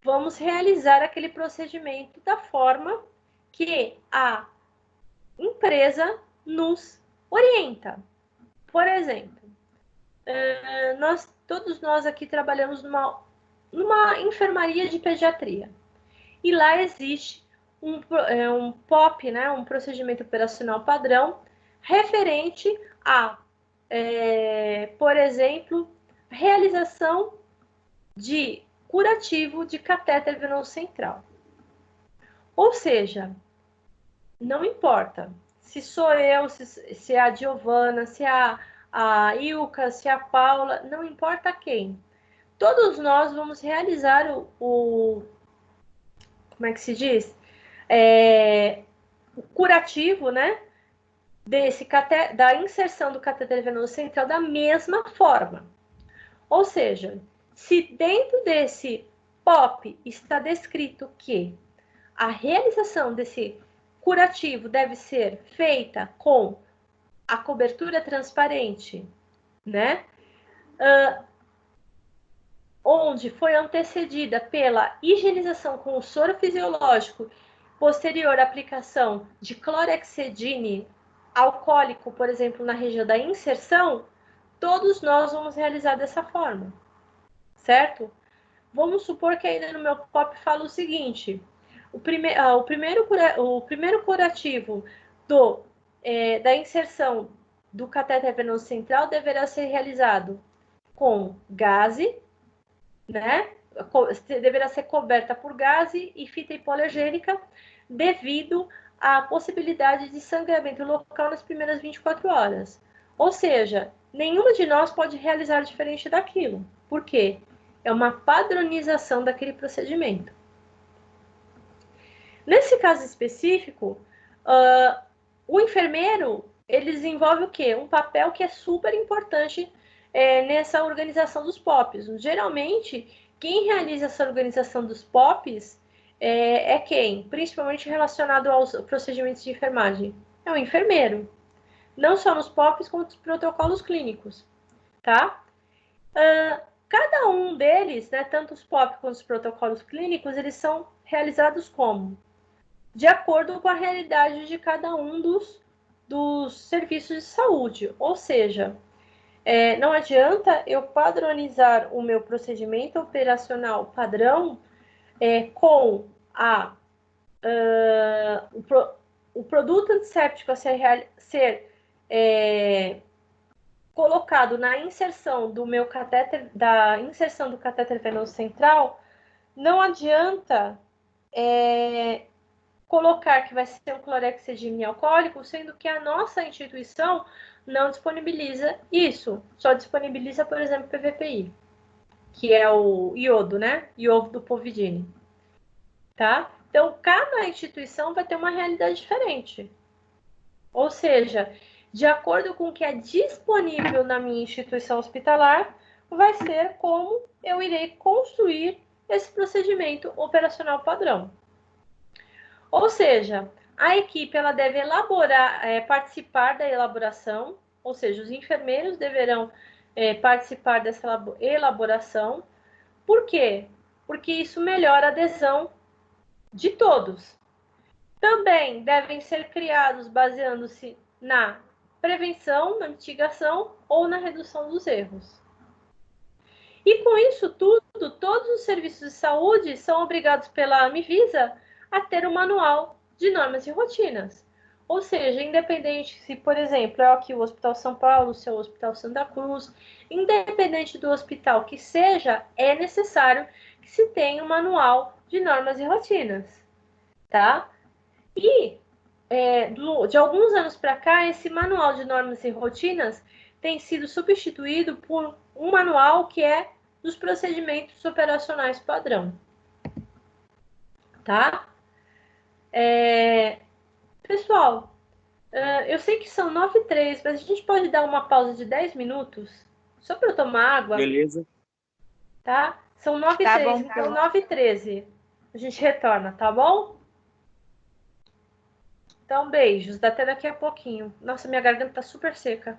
Speaker 1: vamos realizar aquele procedimento da forma que a empresa nos orienta. Por exemplo, todos nós aqui trabalhamos numa enfermaria de pediatria. E lá existe um POP, né, um procedimento operacional padrão, referente a, por exemplo, realização de curativo de catéter venoso central. Ou seja, não importa se sou eu, se é a Giovana, se é a Ilka, se é a Paula, não importa quem. Todos nós vamos realizar como é que se diz? O curativo, né? Da inserção do catéter venoso central da mesma forma. Ou seja, se dentro desse POP está descrito que a realização desse curativo deve ser feita com a cobertura transparente, né? Onde foi antecedida pela higienização com o soro fisiológico, posterior aplicação de clorexidine alcoólico, por exemplo, na região da inserção, todos nós vamos realizar dessa forma, certo? Vamos supor que ainda no meu POP fala o seguinte: o primeiro curativo da inserção do catéter venoso central deverá ser realizado com gaze, né? Deverá ser coberta por gaze e fita hipoalergênica, devido à possibilidade de sangramento local nas primeiras 24 horas. Ou seja, nenhuma de nós pode realizar diferente daquilo. Por quê? É uma padronização daquele procedimento. Nesse caso específico, o enfermeiro, ele desenvolve o quê? Um papel que é super importante nessa organização dos POPs. Geralmente, quem realiza essa organização dos POPs é quem? Principalmente relacionado aos procedimentos de enfermagem. É o enfermeiro. Não só nos POPs, como nos protocolos clínicos, tá? Cada um deles, né, tanto os POP quanto os protocolos clínicos, eles são realizados como? De acordo com a realidade de cada um dos serviços de saúde. Ou seja, não adianta eu padronizar o meu procedimento operacional padrão com o produto antisséptico a ser colocado na inserção do meu catéter, da inserção do catéter venoso central. Não adianta colocar que vai ser um clorexidine alcoólico, sendo que a nossa instituição não disponibiliza isso, só disponibiliza, por exemplo, PVPI, que é o iodo, né? Iodo do povidine, tá? Então, cada instituição vai ter uma realidade diferente. Ou seja, de acordo com o que é disponível na minha instituição hospitalar, vai ser como eu irei construir esse procedimento operacional padrão. Ou seja, a equipe ela deve elaborar, participar da elaboração, ou seja, os enfermeiros deverão participar dessa elaboração. Por quê? Porque isso melhora a adesão de todos. Também devem ser criados baseando-se na prevenção, na mitigação ou na redução dos erros. E com isso tudo, todos os serviços de saúde são obrigados pela Anvisa a ter um manual de normas e rotinas. Ou seja, independente se, por exemplo, é aqui o Hospital São Paulo, se é o Hospital Santa Cruz, independente do hospital que seja, é necessário que se tenha um manual de normas e rotinas, tá? E de alguns anos para cá, esse manual de normas e rotinas tem sido substituído por um manual que é dos procedimentos operacionais padrão, tá? Pessoal, eu sei que são 9h03, mas a gente pode dar uma pausa de 10 minutos? Só para eu tomar água?
Speaker 4: Beleza.
Speaker 1: Tá? São 9h03,
Speaker 3: Tá bom,
Speaker 1: então 9h13. A gente retorna, tá bom? Então, beijos. Até daqui a pouquinho. Nossa, minha garganta tá super seca.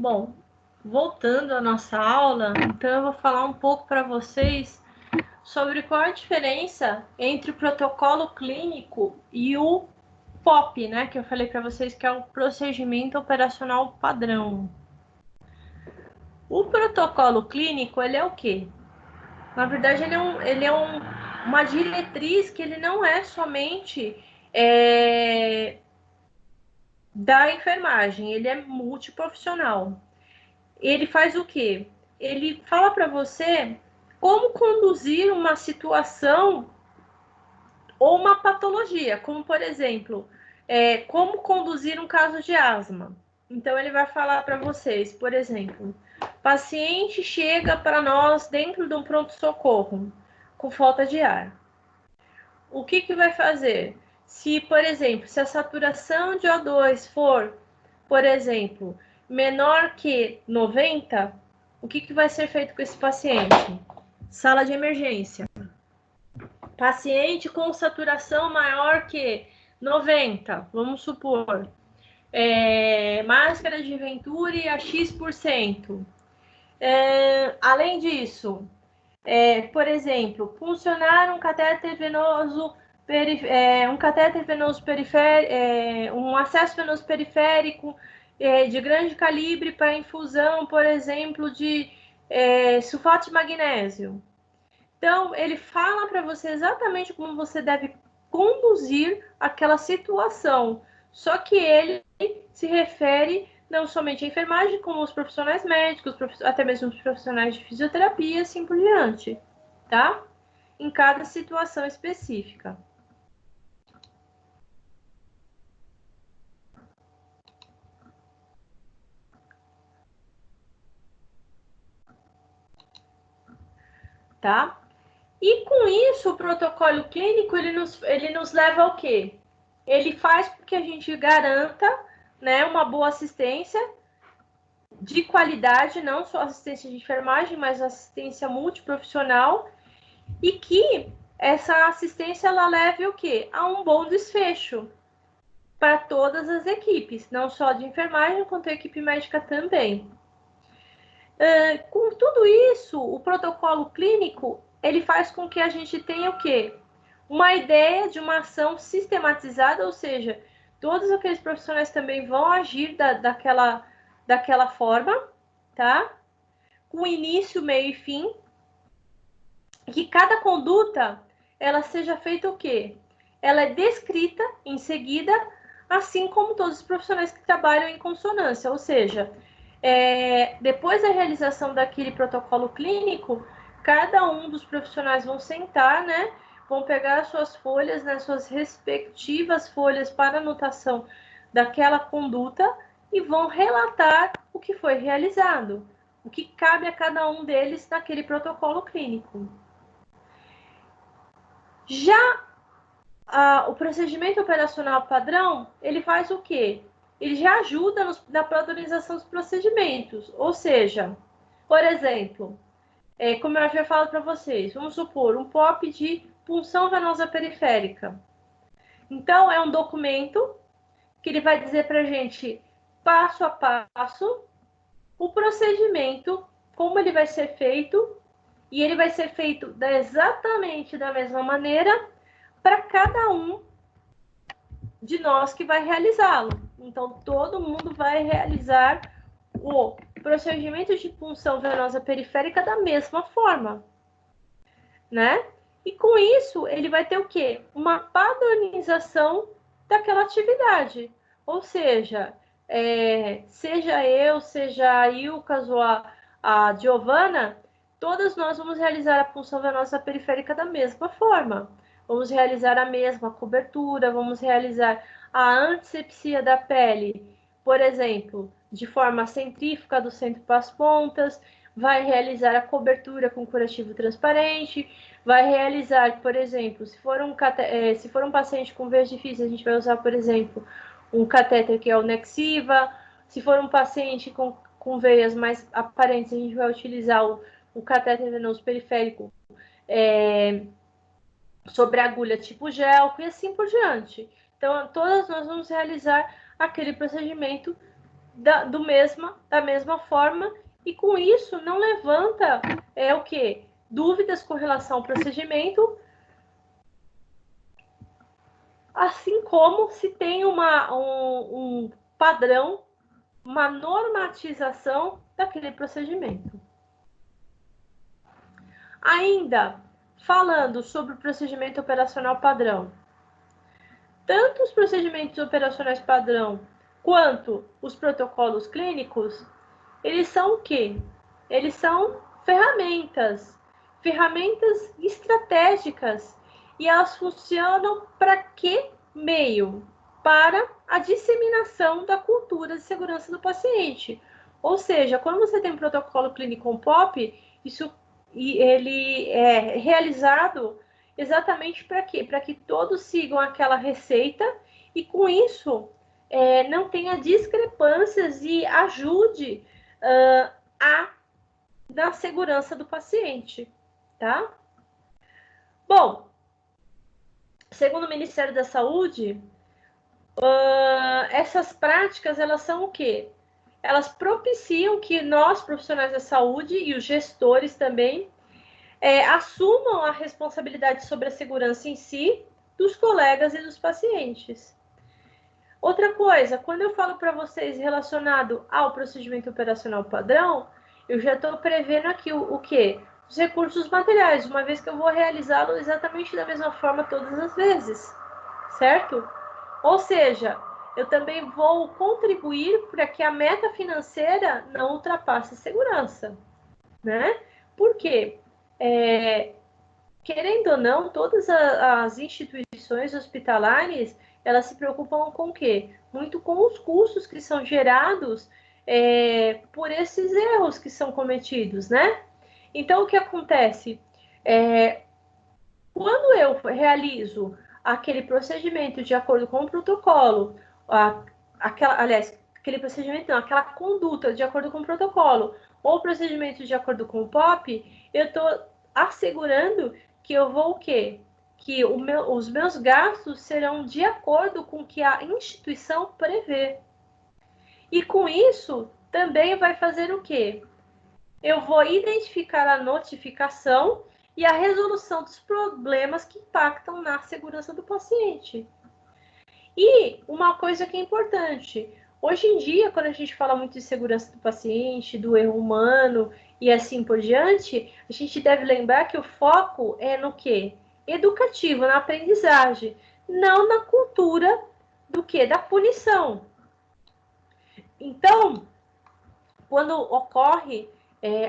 Speaker 1: Bom, voltando à nossa aula, então eu vou falar um pouco para vocês sobre qual a diferença entre o protocolo clínico e o POP, né? Que eu falei para vocês que é o procedimento operacional padrão. O protocolo clínico, ele é o quê? Na verdade, uma diretriz que ele não é somente da enfermagem, ele é multiprofissional. Ele faz o quê? Ele fala para você como conduzir uma situação ou uma patologia, como por exemplo, como conduzir um caso de asma. Então ele vai falar para vocês, por exemplo, paciente chega para nós dentro de um pronto-socorro com falta de ar. O que vai fazer? Se, por exemplo, se a saturação de O2 for, por exemplo, menor que 90, o que vai ser feito com esse paciente? Sala de emergência. Paciente com saturação maior que 90, vamos supor. Máscara de Venturi a X%. Além disso, por exemplo, funcionar um catéter venoso periférico, um acesso venoso periférico de grande calibre para infusão, por exemplo, de sulfato de magnésio. Então, ele fala para você exatamente como você deve conduzir aquela situação. Só que ele se refere não somente à enfermagem, como os profissionais médicos, até mesmo os profissionais de fisioterapia e assim por diante, tá? Em cada situação específica. Tá? E com isso, o protocolo clínico, ele nos leva ao quê? Ele faz com que a gente garanta, né, uma boa assistência de qualidade, não só assistência de enfermagem, mas assistência multiprofissional, e que essa assistência ela leve o quê? A um bom desfecho para todas as equipes, não só de enfermagem, quanto a equipe médica também. Com tudo isso, o protocolo clínico, ele faz com que a gente tenha o quê? Uma ideia de uma ação sistematizada, ou seja, todos aqueles profissionais também vão agir daquela forma, tá? Com início, meio e fim, que cada conduta ela seja feita o quê? Ela é descrita em seguida, assim como todos os profissionais que trabalham em consonância, ou seja, depois da realização daquele protocolo clínico, cada um dos profissionais vão sentar, né? Vão pegar as suas folhas, né, suas respectivas folhas para anotação daquela conduta e vão relatar o que foi realizado, o que cabe a cada um deles naquele protocolo clínico. Já o procedimento operacional padrão, ele faz o quê? Ele já ajuda na padronização dos procedimentos, ou seja, por exemplo, como eu havia falado para vocês, vamos supor um POP de punção venosa periférica. Então, é um documento que ele vai dizer para a gente, passo a passo, o procedimento, como ele vai ser feito, e ele vai ser feito exatamente da mesma maneira para cada um de nós que vai realizá-lo. Então, todo mundo vai realizar o procedimento de punção venosa periférica da mesma forma, né? E com isso, ele vai ter o quê? Uma padronização daquela atividade. Ou seja, seja eu, seja a Ilcas ou a Giovana, todas nós vamos realizar a punção venosa periférica da mesma forma. Vamos realizar a mesma cobertura, vamos realizar a antisepsia da pele, por exemplo, de forma centrífuga do centro para as pontas, vai realizar a cobertura com curativo transparente, vai realizar, por exemplo, se for um paciente com veias difíceis, a gente vai usar, por exemplo, um catéter que é o Nexiva. Se for um paciente com veias mais aparentes, a gente vai utilizar o catéter venoso periférico sobre agulha tipo gelco e assim por diante. Então, todas nós vamos realizar aquele procedimento da mesma forma, e com isso não levanta o quê? Dúvidas com relação ao procedimento, assim como se tem um padrão, uma normatização daquele procedimento. Ainda falando sobre o procedimento operacional padrão, tanto os procedimentos operacionais padrão quanto os protocolos clínicos, eles são o quê? Eles são ferramentas estratégicas, e elas funcionam para que meio? Para a disseminação da cultura de segurança do paciente. Ou seja, quando você tem um protocolo clínico on POP, ele é realizado exatamente para quê? Para que todos sigam aquela receita e, com isso, não tenha discrepâncias e ajude na segurança do paciente, tá? Bom, segundo o Ministério da Saúde, essas práticas, elas são o quê? Elas propiciam que nós, profissionais da saúde, e os gestores também, assumam a responsabilidade sobre a segurança em si, dos colegas e dos pacientes. Outra coisa, quando eu falo para vocês relacionado ao procedimento operacional padrão, eu já estou prevendo aqui o quê? Os recursos materiais, uma vez que eu vou realizá-lo exatamente da mesma forma todas as vezes, certo? Ou seja, eu também vou contribuir para que a meta financeira não ultrapasse a segurança, né? Por quê? Querendo ou não, todas as instituições hospitalares, elas se preocupam com o quê? Muito com os custos que são gerados por esses erros que são cometidos, né? Então, o que acontece? Quando eu realizo aquele procedimento de acordo com o protocolo, aquele procedimento não, aquela conduta de acordo com o protocolo, ou procedimento de acordo com o POP, eu estou assegurando que eu vou o quê? Que os meus gastos serão de acordo com o que a instituição prevê. E com isso, também vai fazer o quê? Eu vou identificar a notificação e a resolução dos problemas que impactam na segurança do paciente. E uma coisa que é importante, hoje em dia, quando a gente fala muito de segurança do paciente, do erro humano e assim por diante, a gente deve lembrar que o foco é no quê? Educativo, na aprendizagem, não na cultura do quê? Da punição. Então, quando ocorre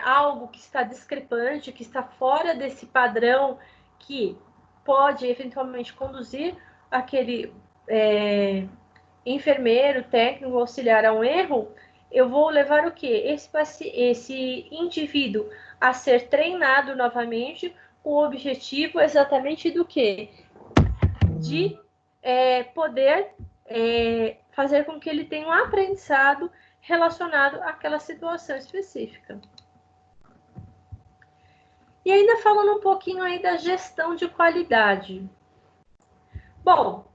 Speaker 1: algo que está discrepante, que está fora desse padrão, que pode eventualmente conduzir aquele enfermeiro, técnico, auxiliar a um erro, eu vou levar o quê? Esse indivíduo a ser treinado novamente com o objetivo exatamente do quê? De poder fazer com que ele tenha um aprendizado relacionado àquela situação específica. E ainda falando um pouquinho aí da gestão de qualidade. Bom,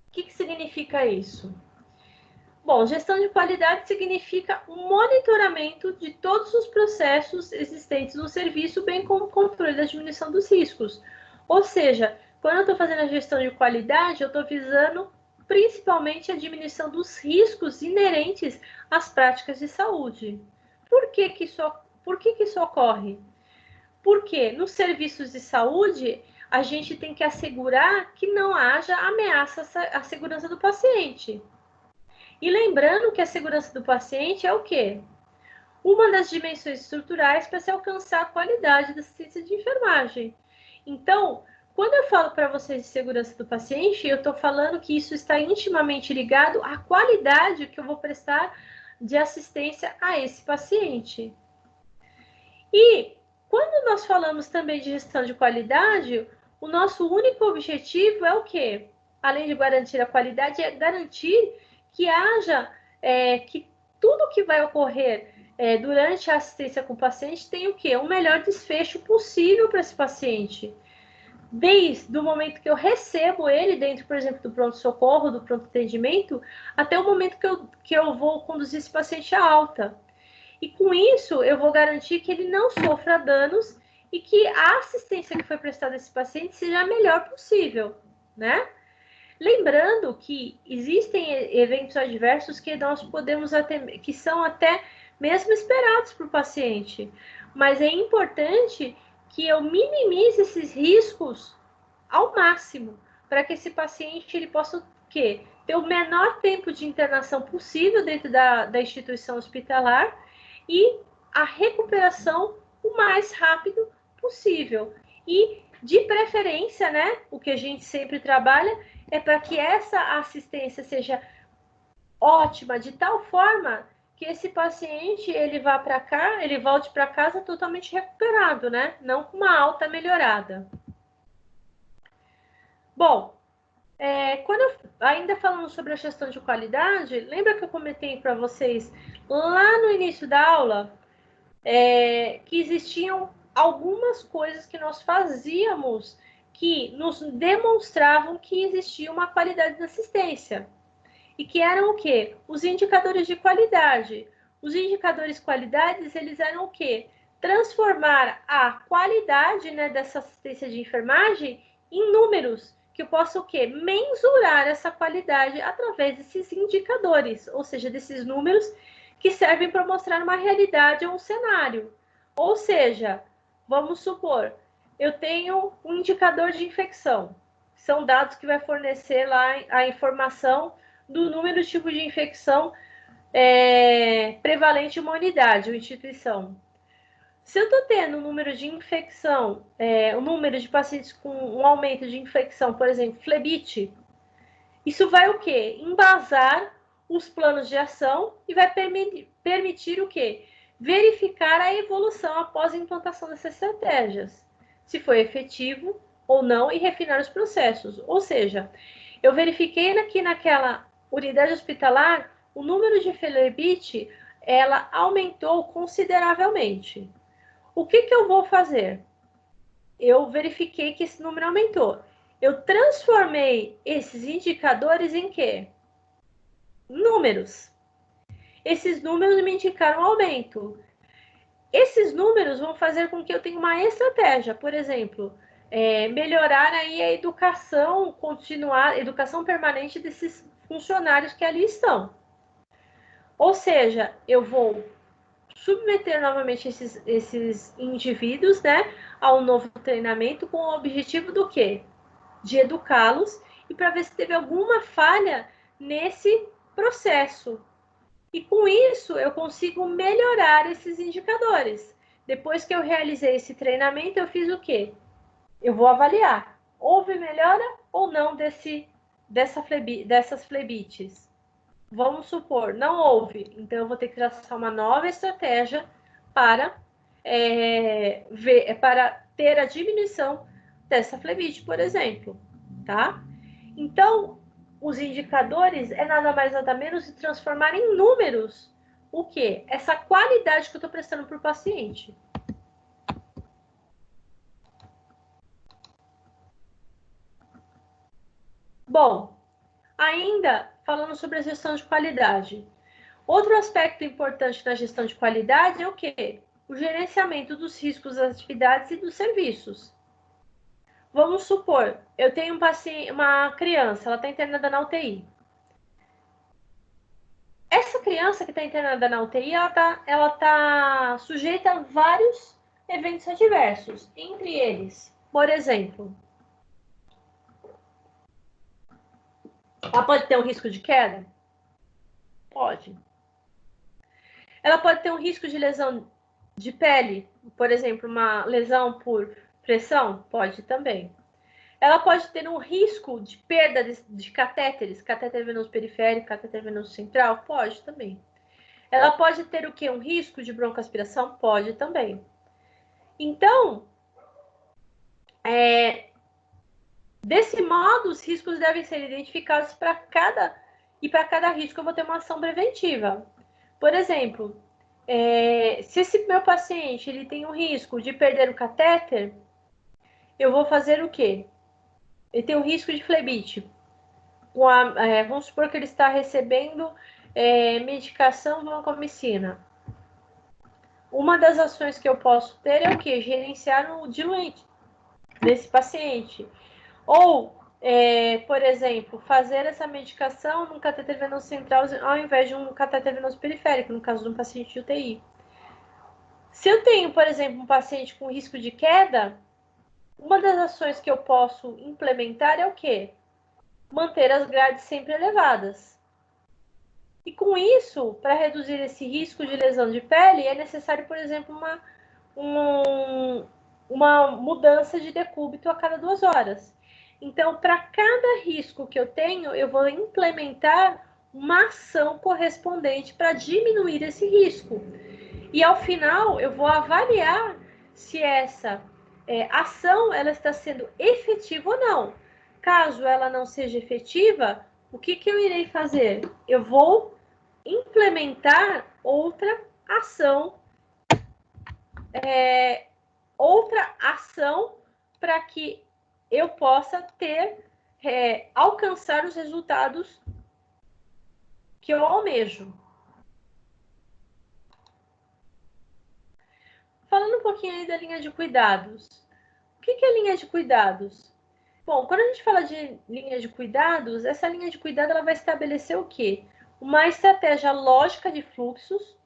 Speaker 1: o que significa isso? Bom, gestão de qualidade significa o monitoramento de todos os processos existentes no serviço, bem como o controle da diminuição dos riscos. Ou seja, quando eu estou fazendo a gestão de qualidade, eu estou visando principalmente a diminuição dos riscos inerentes às práticas de saúde. Por que isso ocorre? Porque nos serviços de saúde, a gente tem que assegurar que não haja ameaça à segurança do paciente. E lembrando que a segurança do paciente é o quê? Uma das dimensões estruturais para se alcançar a qualidade da assistência de enfermagem. Então, quando eu falo para vocês de segurança do paciente, eu estou falando que isso está intimamente ligado à qualidade que eu vou prestar de assistência a esse paciente. E quando nós falamos também de gestão de qualidade, o nosso único objetivo é o quê? Além de garantir a qualidade, é garantir que haja, que tudo que vai ocorrer durante a assistência com o paciente tem o quê? O melhor desfecho possível para esse paciente. desde o momento que eu recebo ele dentro, por exemplo, do pronto-socorro, do pronto-atendimento, até o momento que eu vou conduzir esse paciente à alta. E com isso, eu vou garantir que ele não sofra danos e que a assistência que foi prestada a esse paciente seja a melhor possível, né? Lembrando que existem eventos adversos que nós podemos que são até mesmo esperados para o paciente, mas é importante que eu minimize esses riscos ao máximo, para que esse paciente ele possa ter o menor tempo de internação possível dentro da instituição hospitalar e a recuperação o mais rápido possível. E, de preferência, né, o que a gente sempre trabalha é para que essa assistência seja ótima, de tal forma que esse paciente ele vá para cá, ele volte para casa totalmente recuperado, né? Não com uma alta melhorada. Bom, ainda falando sobre a gestão de qualidade, lembra que eu comentei para vocês lá no início da aula que existiam algumas coisas que nós fazíamos que nos demonstravam que existia uma qualidade da assistência. E que eram o quê? Os indicadores de qualidade. Os indicadores de qualidade, eles eram o quê? Transformar a qualidade, né, dessa assistência de enfermagem em números, que eu possa o quê? Mensurar essa qualidade através desses indicadores, ou seja, desses números que servem para mostrar uma realidade ou um cenário. Ou seja, vamos supor, eu tenho um indicador de infecção. São dados que vai fornecer lá a informação do número de tipos de infecção prevalente em uma unidade ou instituição. Se eu estou tendo um número de infecção, um número de pacientes com um aumento de infecção, por exemplo, flebite, isso vai o quê? Embasar os planos de ação e vai permitir o quê? Verificar a evolução após a implantação dessas estratégias, se foi efetivo ou não, e refinar os processos. Ou seja, eu verifiquei aqui naquela unidade hospitalar, o número de flebite, ela aumentou consideravelmente. O que eu vou fazer? Eu verifiquei que esse número aumentou. Eu transformei esses indicadores em quê? Números. Esses números me indicaram aumento. Esses números vão fazer com que eu tenha uma estratégia, por exemplo, melhorar aí a educação continuar, educação permanente desses funcionários que ali estão. Ou seja, eu vou submeter novamente esses indivíduos, né, a um novo treinamento com o objetivo do quê? De educá-los e para ver se teve alguma falha nesse processo. E com isso eu consigo melhorar esses indicadores. Depois que eu realizei esse treinamento, eu fiz o quê? Eu vou avaliar. Houve melhora ou não dessas flebites? Vamos supor, não houve. Então, eu vou ter que traçar uma nova estratégia para para ter a diminuição dessa flebite, por exemplo, tá? Então, os indicadores é nada mais nada menos de transformar em números o quê? Essa qualidade que eu estou prestando para o paciente. Bom, ainda falando sobre a gestão de qualidade. Outro aspecto importante na gestão de qualidade é o quê? O gerenciamento dos riscos das atividades e dos serviços. Vamos supor, eu tenho uma criança, ela está internada na UTI. Essa criança que está internada na UTI, ela tá sujeita a vários eventos adversos. Entre eles, por exemplo, ela pode ter um risco de queda? Pode. Ela pode ter um risco de lesão de pele, por exemplo, uma lesão por pressão? Pode também. Ela pode ter um risco de perda de catéteres, catéter venoso periférico, catéter venoso central? Pode também. Ela pode ter o quê? Um risco de broncoaspiração? Pode também. Então, desse modo, os riscos devem ser identificados para cada risco eu vou ter uma ação preventiva. Por exemplo, se esse meu paciente ele tem um risco de perder o catéter, eu vou fazer o quê? Ele tem um risco de flebite. Vamos supor que ele está recebendo medicação vancomicina. Uma das ações que eu posso ter é o quê? Gerenciar o diluente desse paciente. Ou, por exemplo, fazer essa medicação num cateter venoso central ao invés de um cateter venoso periférico, no caso de um paciente de UTI. Se eu tenho, por exemplo, um paciente com risco de queda, uma das ações que eu posso implementar é o quê? Manter as grades sempre elevadas. E com isso, para reduzir esse risco de lesão de pele, é necessário, por exemplo, uma mudança de decúbito a cada 2 horas. Então, para cada risco que eu tenho, eu vou implementar uma ação correspondente para diminuir esse risco. E ao final, eu vou avaliar se essa ação ela está sendo efetiva ou não. Caso ela não seja efetiva, o que eu irei fazer? Eu vou implementar outra ação para que eu possa alcançar os resultados que eu almejo. Falando um pouquinho aí da linha de cuidados. O que é linha de cuidados? Bom, quando a gente fala de linha de cuidados, essa linha de cuidado ela vai estabelecer o quê? Uma estratégia lógica de fluxos,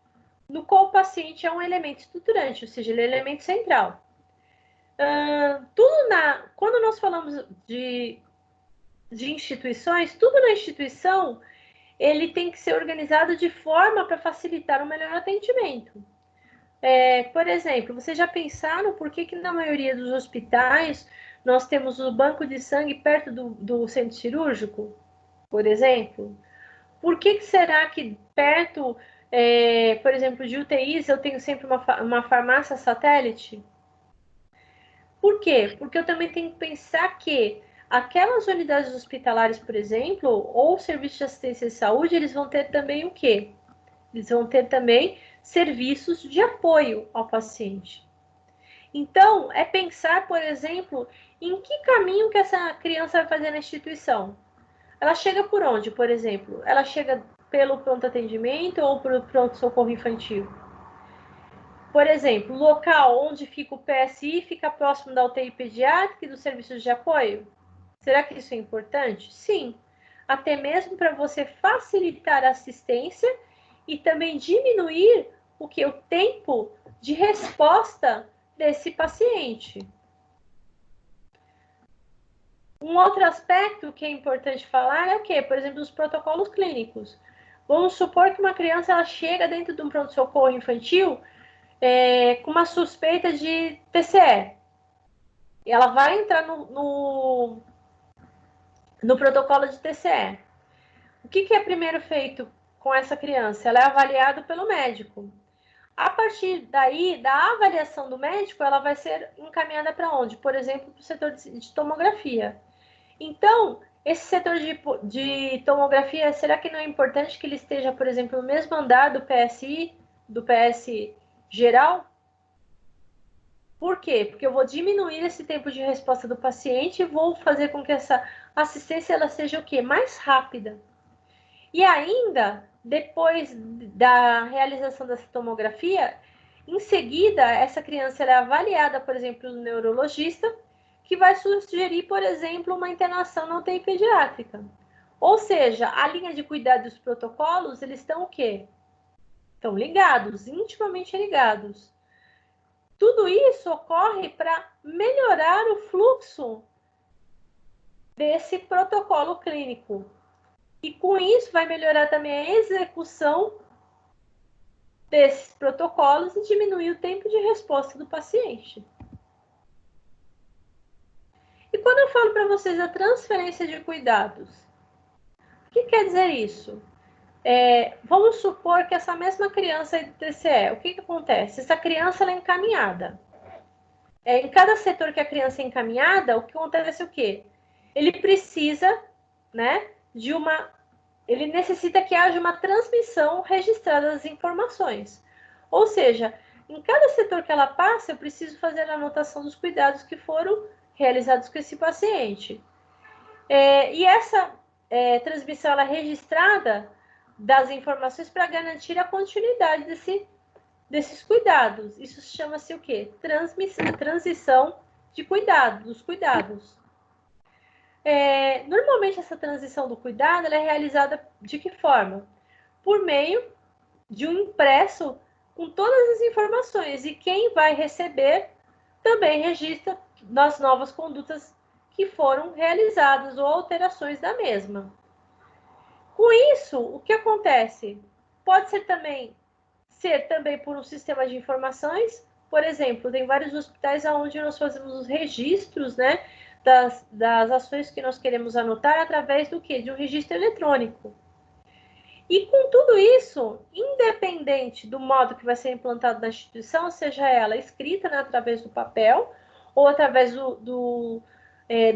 Speaker 1: no qual o paciente é um elemento estruturante, ou seja, ele é elemento central. Quando nós falamos de instituições, tudo na instituição ele tem que ser organizado de forma para facilitar o melhor atendimento. Por exemplo, vocês já pensaram por que na maioria dos hospitais nós temos o banco de sangue perto do centro cirúrgico, por exemplo? Por que será que perto, por exemplo, de UTIs eu tenho sempre uma farmácia satélite? Por quê? Porque eu também tenho que pensar que aquelas unidades hospitalares, por exemplo, ou serviços de assistência de saúde, eles vão ter também o quê? Eles vão ter também serviços de apoio ao paciente. Então, é pensar, por exemplo, em que caminho que essa criança vai fazer na instituição. Ela chega por onde, por exemplo? Ela chega pelo pronto atendimento ou pelo pronto socorro infantil? Por exemplo, o local onde fica o PSI fica próximo da UTI pediátrica e dos serviços de apoio? Será que isso é importante? Sim. Até mesmo para você facilitar a assistência e também diminuir o tempo de resposta desse paciente. Um outro aspecto que é importante falar é o quê? Por exemplo, os protocolos clínicos. Vamos supor que uma criança ela chega dentro de um pronto-socorro infantil com uma suspeita de TCE. E ela vai entrar no protocolo de TCE. O que é primeiro feito com essa criança? Ela é avaliada pelo médico. A partir daí, da avaliação do médico, ela vai ser encaminhada para onde? Por exemplo, para o setor de tomografia. Então, esse setor de tomografia, será que não é importante que ele esteja, por exemplo, no mesmo andar do PSI, do PS geral? Por quê? Porque eu vou diminuir esse tempo de resposta do paciente e vou fazer com que essa assistência ela seja o quê? Mais rápida. E ainda, depois da realização dessa tomografia, em seguida, essa criança é avaliada, por exemplo, no neurologista, que vai sugerir, por exemplo, uma internação na UTI pediátrica. Ou seja, a linha de cuidado dos protocolos, eles estão o quê? Estão ligados, intimamente ligados. Tudo isso ocorre para melhorar o fluxo desse protocolo clínico. E com isso vai melhorar também a execução desses protocolos e diminuir o tempo de resposta do paciente. E quando eu falo para vocês a transferência de cuidados, o que quer dizer isso? Vamos supor que essa mesma criança é de TCE, o que acontece? Essa criança ela é encaminhada. Em cada setor que a criança é encaminhada, o que acontece é o quê? Ele precisa, ele necessita que haja uma transmissão registrada das informações. Ou seja, em cada setor que ela passa, eu preciso fazer a anotação dos cuidados que foram realizados com esse paciente. E essa transmissão ela é registrada das informações para garantir a continuidade desses cuidados. Isso chama-se o quê? Transição de cuidado, dos cuidados. Normalmente essa transição do cuidado ela é realizada de que forma? Por meio de um impresso com todas as informações, e quem vai receber também registra nas novas condutas que foram realizadas ou alterações da mesma. Com isso, o que acontece? Pode ser também por um sistema de informações. Por exemplo, tem vários hospitais onde nós fazemos os registros, né, das ações que nós queremos anotar através do quê? De um registro eletrônico. E com tudo isso, independente do modo que vai ser implantado na instituição, seja ela escrita, né, através do papel ou através do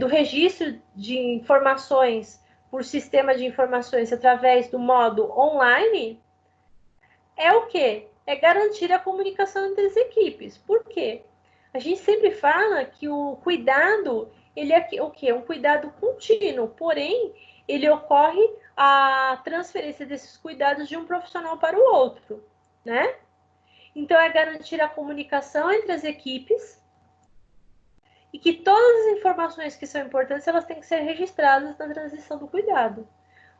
Speaker 1: registro de informações por sistema de informações através do modo online, é o quê? É garantir a comunicação entre as equipes. Por quê? A gente sempre fala que o cuidado, ele é o quê? Um cuidado contínuo, porém, ele ocorre a transferência desses cuidados de um profissional para o outro, né? Então, é garantir a comunicação entre as equipes e que todas as informações que são importantes, elas têm que ser registradas na transição do cuidado.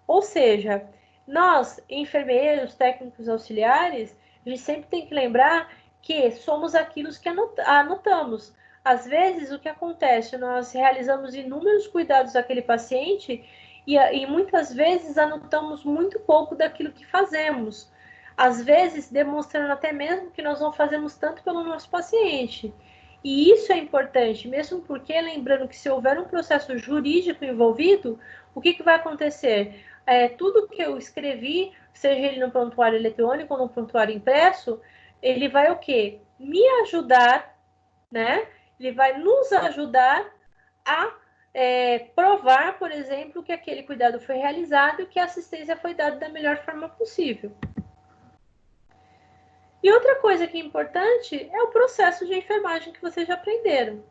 Speaker 1: Ou seja, nós, enfermeiros, técnicos auxiliares, a gente sempre tem que lembrar que somos aquilo que anotamos. Às vezes, o que acontece? Nós realizamos inúmeros cuidados daquele paciente e muitas vezes anotamos muito pouco daquilo que fazemos. Às vezes, demonstrando até mesmo que nós não fazemos tanto pelo nosso paciente. E isso é importante, mesmo porque, lembrando que se houver um processo jurídico envolvido, o que vai acontecer? Tudo que eu escrevi, seja ele no prontuário eletrônico ou no prontuário impresso, ele vai o quê? Me ajudar, né? Ele vai nos ajudar a provar, por exemplo, que aquele cuidado foi realizado e que a assistência foi dada da melhor forma possível. E outra coisa que é importante é o processo de enfermagem que vocês já aprenderam.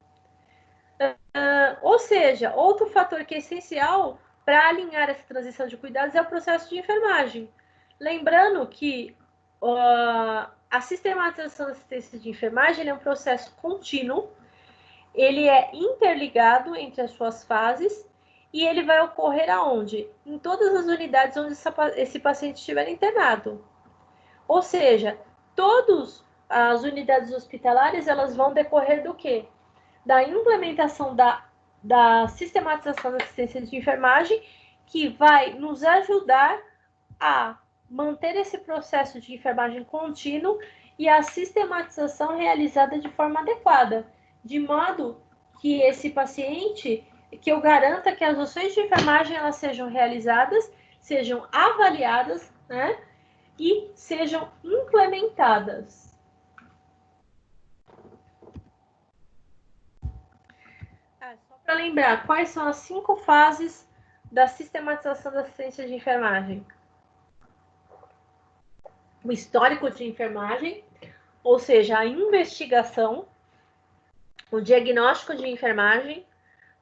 Speaker 1: Ou seja, outro fator que é essencial para alinhar essa transição de cuidados é o processo de enfermagem. Lembrando que a sistematização da assistência de enfermagem é um processo contínuo, ele é interligado entre as suas fases e ele vai ocorrer aonde? Em todas as unidades onde esse paciente estiver internado. Ou seja, todas as unidades hospitalares, elas vão decorrer do quê? Da implementação da sistematização da assistência de enfermagem, que vai nos ajudar a manter esse processo de enfermagem contínuo e a sistematização realizada de forma adequada, de modo que esse paciente, que eu garanta que as ações de enfermagem elas sejam realizadas, sejam avaliadas, né, e sejam implementadas. Só para lembrar, quais são as 5 fases da sistematização da assistência de enfermagem? O histórico de enfermagem, ou seja, a investigação, o diagnóstico de enfermagem,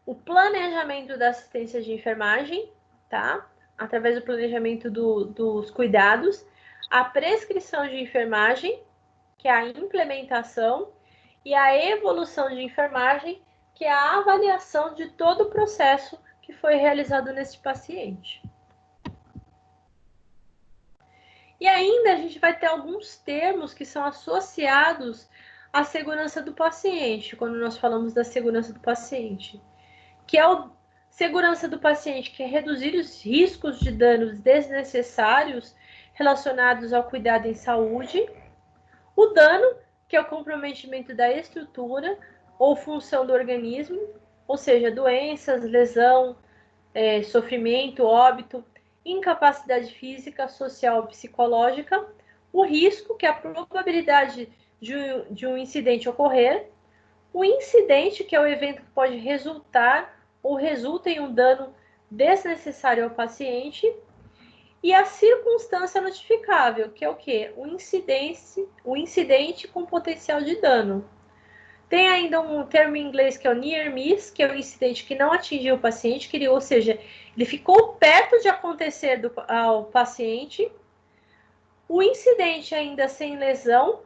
Speaker 1: o planejamento da assistência de enfermagem, tá? Através do planejamento dos cuidados, a prescrição de enfermagem, que é a implementação, e a evolução de enfermagem, que é a avaliação de todo o processo que foi realizado nesse paciente. E ainda a gente vai ter alguns termos que são associados à segurança do paciente, quando nós falamos da segurança do paciente, que é a segurança do paciente, que é reduzir os riscos de danos desnecessários relacionados ao cuidado em saúde, o dano, que é o comprometimento da estrutura ou função do organismo, ou seja, doenças, lesão, sofrimento, óbito, incapacidade física, social ou psicológica, o risco, que é a probabilidade de um incidente ocorrer, o incidente, que é o evento que pode resultar ou resulta em um dano desnecessário ao paciente, e a circunstância notificável, que é o quê? O incidente com potencial de dano. Tem ainda um termo em inglês que é o near miss, que é o incidente que não atingiu o paciente, ou seja, ele ficou perto de acontecer ao paciente. O incidente ainda sem lesão.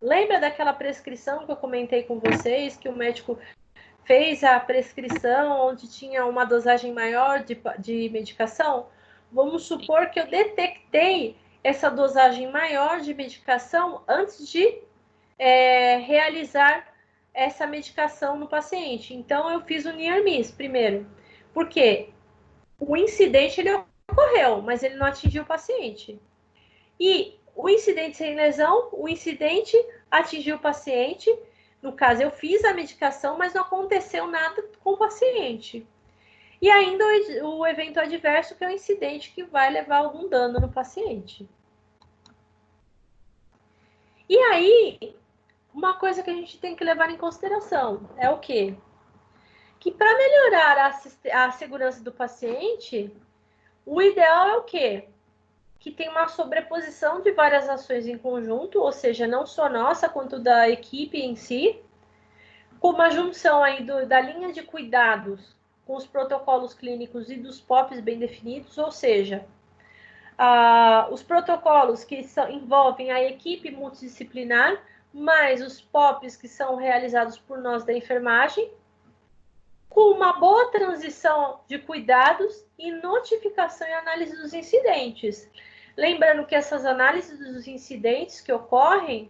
Speaker 1: Lembra daquela prescrição que eu comentei com vocês, que o médico fez a prescrição onde tinha uma dosagem maior de medicação? Vamos supor que eu detectei essa dosagem maior de medicação antes de realizar essa medicação no paciente. Então, eu fiz o near miss primeiro. Por quê? O incidente ele ocorreu, mas ele não atingiu o paciente. E o incidente sem lesão, o incidente atingiu o paciente. No caso, eu fiz a medicação, mas não aconteceu nada com o paciente. E ainda o evento adverso, que é o incidente que vai levar algum dano no paciente. E aí, uma coisa que a gente tem que levar em consideração é o quê? Que para melhorar a segurança do paciente, o ideal é o quê? Que tem uma sobreposição de várias ações em conjunto, ou seja, não só nossa, quanto da equipe em si, com uma junção aí da linha de cuidados com os protocolos clínicos e dos POPs bem definidos, ou seja, os protocolos que envolvem a equipe multidisciplinar, mais os POPs que são realizados por nós da enfermagem, com uma boa transição de cuidados e notificação e análise dos incidentes. Lembrando que essas análises dos incidentes que ocorrem,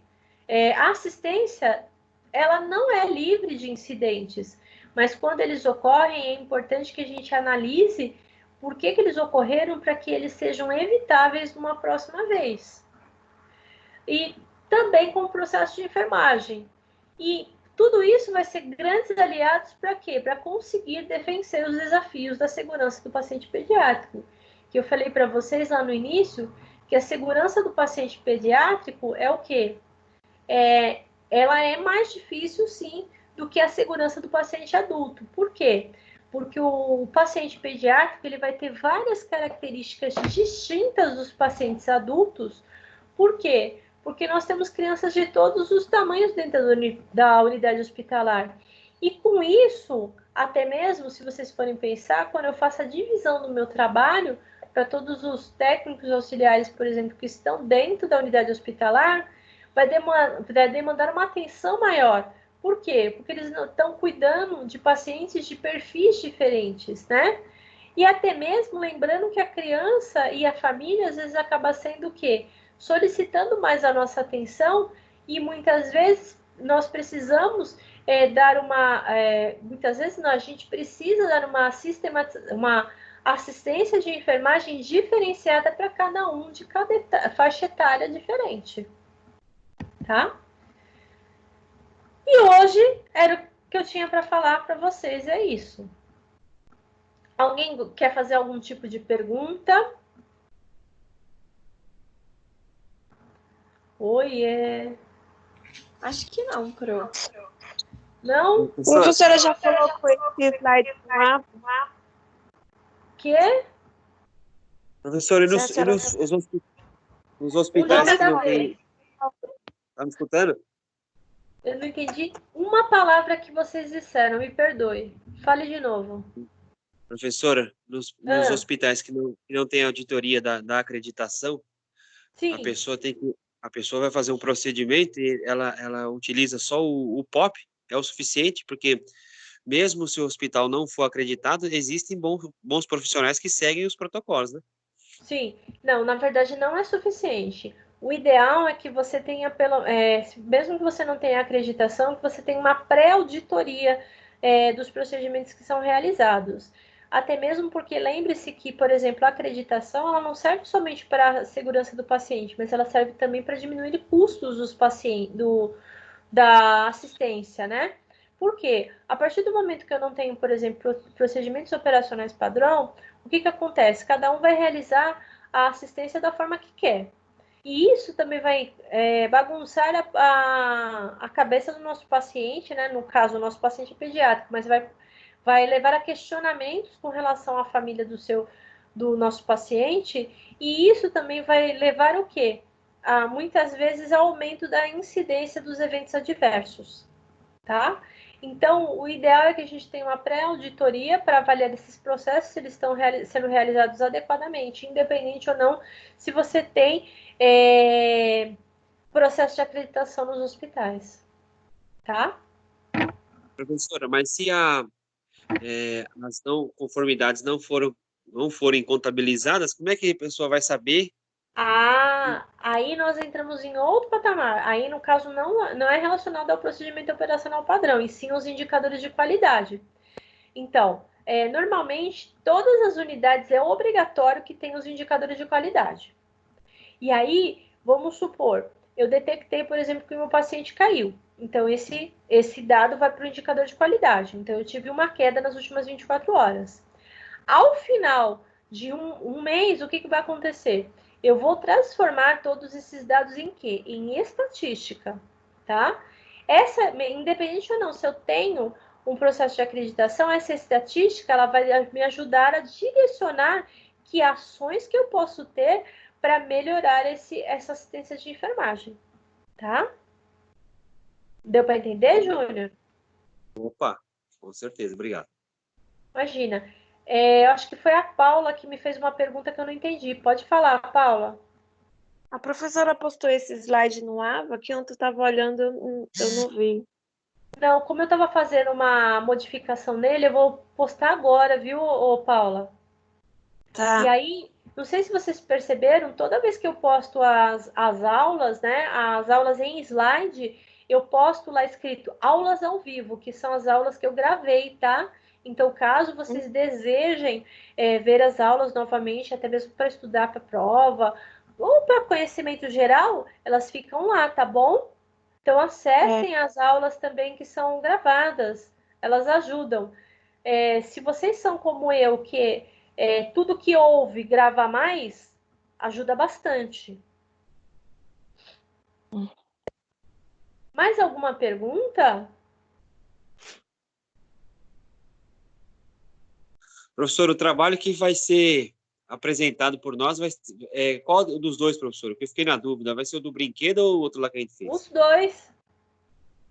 Speaker 1: a assistência, ela não é livre de incidentes, mas quando eles ocorrem, é importante que a gente analise por que eles ocorreram para que eles sejam evitáveis numa próxima vez. E também com o processo de enfermagem. E tudo isso vai ser grandes aliados para quê? Para conseguir vencer os desafios da segurança do paciente pediátrico. Que eu falei para vocês lá no início, que a segurança do paciente pediátrico é o quê? Ela é mais difícil, sim, do que a segurança do paciente adulto. Por quê? Porque o paciente pediátrico ele vai ter várias características distintas dos pacientes adultos. Por quê? Porque nós temos crianças de todos os tamanhos dentro da unidade hospitalar. E com isso, até mesmo, se vocês forem pensar, quando eu faço a divisão do meu trabalho, para todos os técnicos auxiliares, por exemplo, que estão dentro da unidade hospitalar, vai demandar uma atenção maior. Por quê? Porque eles estão cuidando de pacientes de perfis diferentes, né? E até mesmo lembrando que a criança e a família, às vezes, acaba sendo o quê? Solicitando mais a nossa atenção e muitas vezes nós precisamos muitas vezes a gente precisa dar uma assistência de enfermagem diferenciada para cada um de cada faixa etária diferente, tá? E hoje era o que eu tinha para falar para vocês, é isso. Alguém quer fazer algum tipo de pergunta? Oiê.
Speaker 3: Acho que não, Pro.
Speaker 1: Não?
Speaker 2: A professora já colocou esse slide lá.
Speaker 1: Quê?
Speaker 4: Professor, e nos hospitais que não tem... Tá me escutando?
Speaker 1: Eu não entendi uma palavra que vocês disseram, me perdoe. Fale de novo.
Speaker 4: Professora, nos hospitais que não tem auditoria da acreditação,
Speaker 1: Sim.
Speaker 4: a pessoa vai fazer um procedimento e ela utiliza só o POP, é o suficiente, porque mesmo se o hospital não for acreditado, existem bons profissionais que seguem os protocolos, né?
Speaker 1: Sim. Não, na verdade não é suficiente. O ideal é que você tenha, mesmo que você não tenha acreditação, que você tenha uma pré-auditoria dos procedimentos que são realizados. Até mesmo porque lembre-se que, por exemplo, a acreditação ela não serve somente para a segurança do paciente, mas ela serve também para diminuir custos dos pacientes, da assistência, né? Por quê? A partir do momento que eu não tenho, por exemplo, procedimentos operacionais padrão, o que acontece? Cada um vai realizar a assistência da forma que quer. E isso também vai bagunçar a cabeça do nosso paciente, né? No caso, o nosso paciente pediátrico, mas vai levar a questionamentos com relação à família do nosso paciente, e isso também vai levar o quê? Muitas vezes ao aumento da incidência dos eventos adversos. tá? Então, o ideal é que a gente tenha uma pré-auditoria para avaliar esses processos, se eles estão sendo realizados adequadamente, independente ou não, se você tem processo de acreditação nos hospitais, tá?
Speaker 4: Professora, mas se as não conformidades não forem contabilizadas, como é que a pessoa vai saber?
Speaker 1: Aí nós entramos em outro patamar. Aí, no caso, não é relacionado ao procedimento operacional padrão, e sim os indicadores de qualidade. Então, normalmente, todas as unidades é obrigatório que tenham os indicadores de qualidade. E aí, vamos supor, eu detectei, por exemplo, que o meu paciente caiu. Então, esse dado vai para o indicador de qualidade. Então, eu tive uma queda nas últimas 24 horas. Ao final de um mês, o que vai acontecer? Eu vou transformar todos esses dados em quê? Em estatística, tá? Independente ou não, se eu tenho um processo de acreditação, essa estatística ela vai me ajudar a direcionar que ações que eu posso ter para melhorar essa assistência de enfermagem, tá? Deu para entender, Júnior?
Speaker 4: Opa, com certeza, obrigado.
Speaker 1: Imagina. Eu acho que foi a Paula que me fez uma pergunta que eu não entendi. Pode falar, Paula.
Speaker 2: A professora postou esse slide no AVA que ontem eu estava olhando, eu não vi.
Speaker 1: Não, como eu estava fazendo uma modificação nele, eu vou postar agora, viu, Paula?
Speaker 2: Tá.
Speaker 1: E aí, não sei se vocês perceberam, toda vez que eu posto as aulas, né, as aulas em slide, eu posto lá escrito aulas ao vivo, que são as aulas que eu gravei, tá? Então, caso vocês desejem ver as aulas novamente, até mesmo para estudar para a prova, ou para conhecimento geral, elas ficam lá, tá bom? Então, acessem as aulas também que são gravadas, elas ajudam. Se vocês são como eu, que tudo que ouve grava mais, ajuda bastante. Mais alguma pergunta?
Speaker 4: Professor, o trabalho que vai ser apresentado por nós, qual dos dois, professor? Porque eu fiquei na dúvida, vai ser o do brinquedo ou o outro lá que a gente fez?
Speaker 1: Os dois.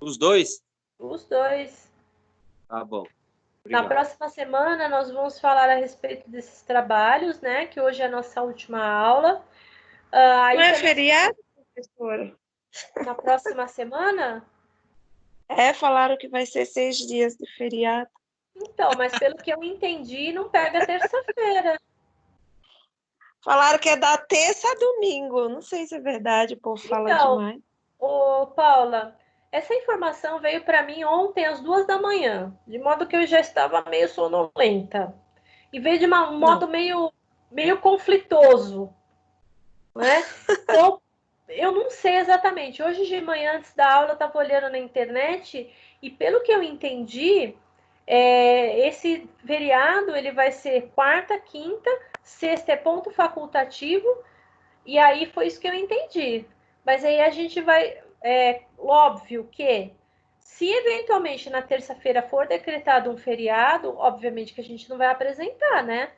Speaker 4: Os dois?
Speaker 1: Os dois.
Speaker 4: Tá bom.
Speaker 1: Na
Speaker 4: Obrigado.
Speaker 1: próxima semana, nós vamos falar a respeito desses trabalhos, né? Que hoje é a nossa última aula.
Speaker 2: Não é feriado, professora?
Speaker 1: Na próxima semana?
Speaker 2: Falaram que vai ser 6 dias de feriado.
Speaker 1: Então, mas pelo que eu entendi, não pega terça-feira.
Speaker 2: Falaram que é da terça a domingo. Não sei se é verdade, o povo fala demais.
Speaker 1: Paula, essa informação veio para mim ontem às 2 da manhã, de modo que eu já estava meio sonolenta. E veio de um modo meio conflitoso, né? Então, eu não sei exatamente. Hoje de manhã, antes da aula, eu estava olhando na internet e, pelo que eu entendi, esse feriado ele vai ser quarta, quinta, sexta é ponto facultativo, e aí foi isso que eu entendi. Mas aí a gente vai... óbvio que, se eventualmente na terça-feira for decretado um feriado, obviamente que a gente não vai apresentar, né?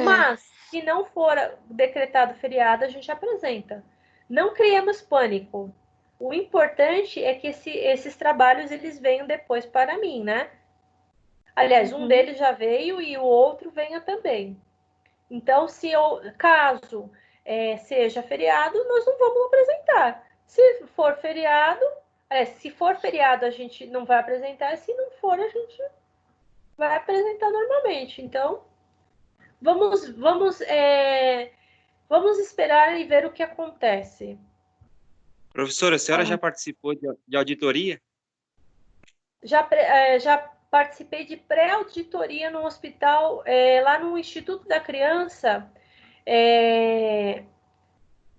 Speaker 1: Mas, se não for decretado feriado, a gente apresenta. Não criemos pânico. O importante é que esses trabalhos eles venham depois para mim, né? Aliás, um deles já veio e o outro venha também. Então, caso seja feriado, nós não vamos apresentar. Se for feriado, a gente não vai apresentar. Se não for, a gente vai apresentar normalmente. Então, vamos esperar e ver o que acontece.
Speaker 4: Professora, a senhora já participou de auditoria?
Speaker 1: Já participei de pré-auditoria no hospital, lá no Instituto da Criança.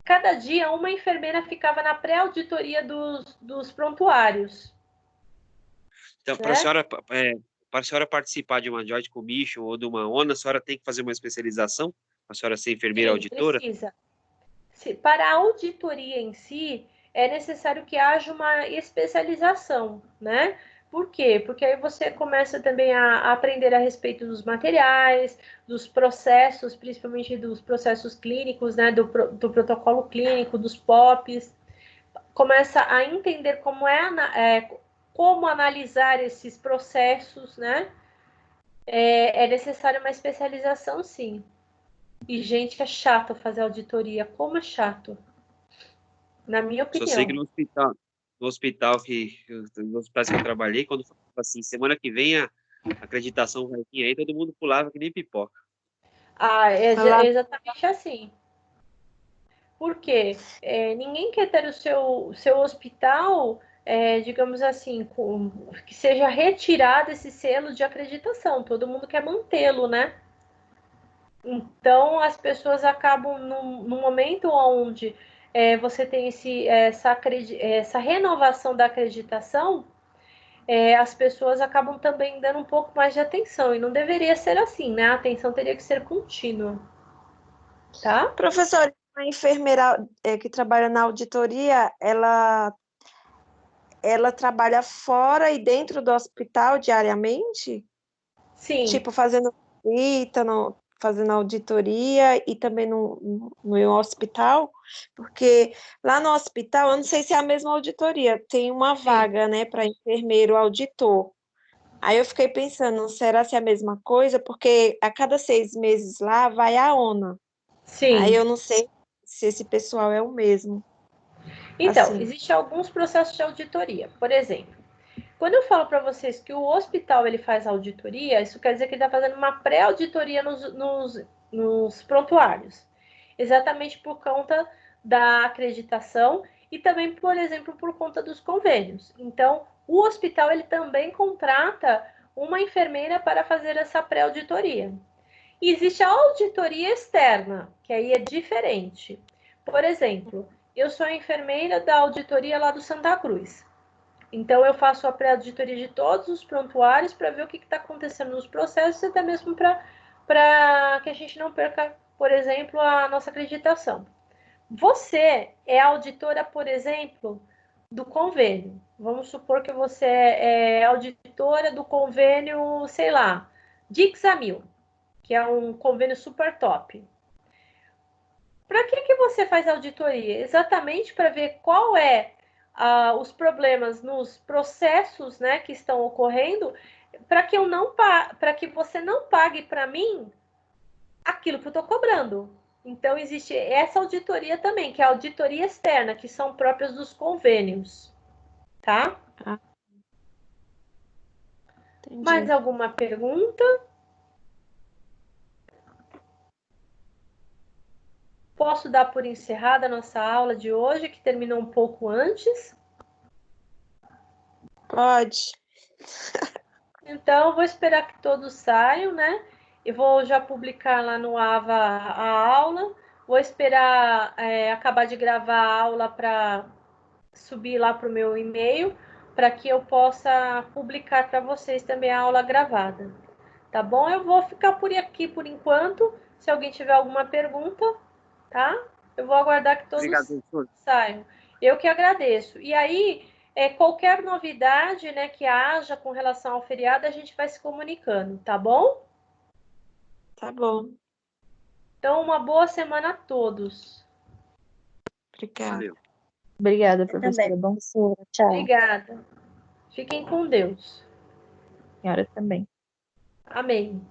Speaker 1: Cada dia, uma enfermeira ficava na pré-auditoria dos prontuários.
Speaker 4: Então, para a senhora participar de uma Joint Commission ou de uma ONA, a senhora tem que fazer uma especialização? A senhora ser enfermeira auditora?
Speaker 1: Precisa. Para a auditoria em si, é necessário que haja uma especialização, né? Por quê? Porque aí você começa também a aprender a respeito dos materiais, dos processos, principalmente dos processos clínicos, né? Do protocolo clínico, dos POPs. começa a entender como analisar esses processos, né? É necessária uma especialização, sim. E, gente, é chato fazer auditoria. Como é chato? Na minha
Speaker 4: Só sei que
Speaker 1: opinião.
Speaker 4: no hospital nos hospitais que eu trabalhei, quando falava assim, semana que vem a acreditação vai vir aí, todo mundo pulava que nem pipoca.
Speaker 2: Lá,
Speaker 1: Exatamente assim. Por quê? Ninguém quer ter o seu hospital, digamos assim, que seja retirado esse selo de acreditação. Todo mundo quer mantê-lo, né? Então, as pessoas acabam, no momento onde você tem essa renovação da acreditação, as pessoas acabam também dando um pouco mais de atenção. E não deveria ser assim, né? A atenção teria que ser contínua, tá?
Speaker 5: Professora, a enfermeira que trabalha na auditoria, ela trabalha fora e dentro do hospital diariamente?
Speaker 1: Sim,
Speaker 5: Tipo, fazendo visita, fazendo auditoria e também no hospital? Porque lá no hospital, eu não sei se é a mesma auditoria, tem uma
Speaker 1: sim,
Speaker 5: vaga, né, para enfermeiro auditor. Aí eu fiquei pensando, será se é a mesma coisa? Porque a cada 6 meses lá vai a ONA. Aí
Speaker 1: sim.
Speaker 5: eu não sei se esse pessoal é o mesmo.
Speaker 1: Então,
Speaker 5: Assim,
Speaker 1: existem alguns processos de auditoria. Por exemplo, quando eu falo para vocês que o hospital ele faz auditoria, isso quer dizer que ele está fazendo uma pré-auditoria nos prontuários. Exatamente por conta da acreditação e também, por exemplo, por conta dos convênios. Então, o hospital ele também contrata uma enfermeira para fazer essa pré-auditoria. E existe a auditoria externa, que aí é diferente. Por exemplo, eu sou a enfermeira da auditoria lá do Santa Cruz. Então, eu faço a pré-auditoria de todos os prontuários para ver o que está acontecendo nos processos, até mesmo para que a gente não perca, por exemplo, a nossa acreditação. Você é auditora, por exemplo, do convênio. Vamos supor que você é auditora do convênio, sei lá, Dixamil, que é um convênio super top. Para que você faz auditoria? Exatamente para ver qual os problemas nos processos, né, que estão ocorrendo, para que você não pague para mim aquilo que eu estou cobrando. Então existe essa auditoria também, que é a auditoria externa, que são próprias dos convênios, tá? Mais
Speaker 5: entendi.
Speaker 1: alguma pergunta? Posso dar por encerrada a nossa aula de hoje, que terminou um pouco antes?
Speaker 5: Pode.
Speaker 1: Então, vou esperar que todos saiam, né? E vou já publicar lá no AVA a aula. Vou esperar acabar de gravar a aula para subir lá para o meu e-mail, para que eu possa publicar para vocês também a aula gravada. Tá bom? Eu vou ficar por aqui por enquanto. Se alguém tiver alguma pergunta, tá? Eu vou aguardar que
Speaker 4: Obrigado,
Speaker 1: todos
Speaker 4: professor.
Speaker 1: saiam. Eu que agradeço. E aí, qualquer novidade, né, que haja com relação ao feriado, a gente vai se comunicando, tá bom?
Speaker 5: Tá bom.
Speaker 1: Então, uma boa semana a todos.
Speaker 5: Obrigada.
Speaker 4: Valeu.
Speaker 2: obrigada,
Speaker 5: Eu também,
Speaker 2: professora. Bom,
Speaker 5: professora. Tchau.
Speaker 1: Obrigada. Fiquem com Deus.
Speaker 2: senhora também.
Speaker 1: Amém.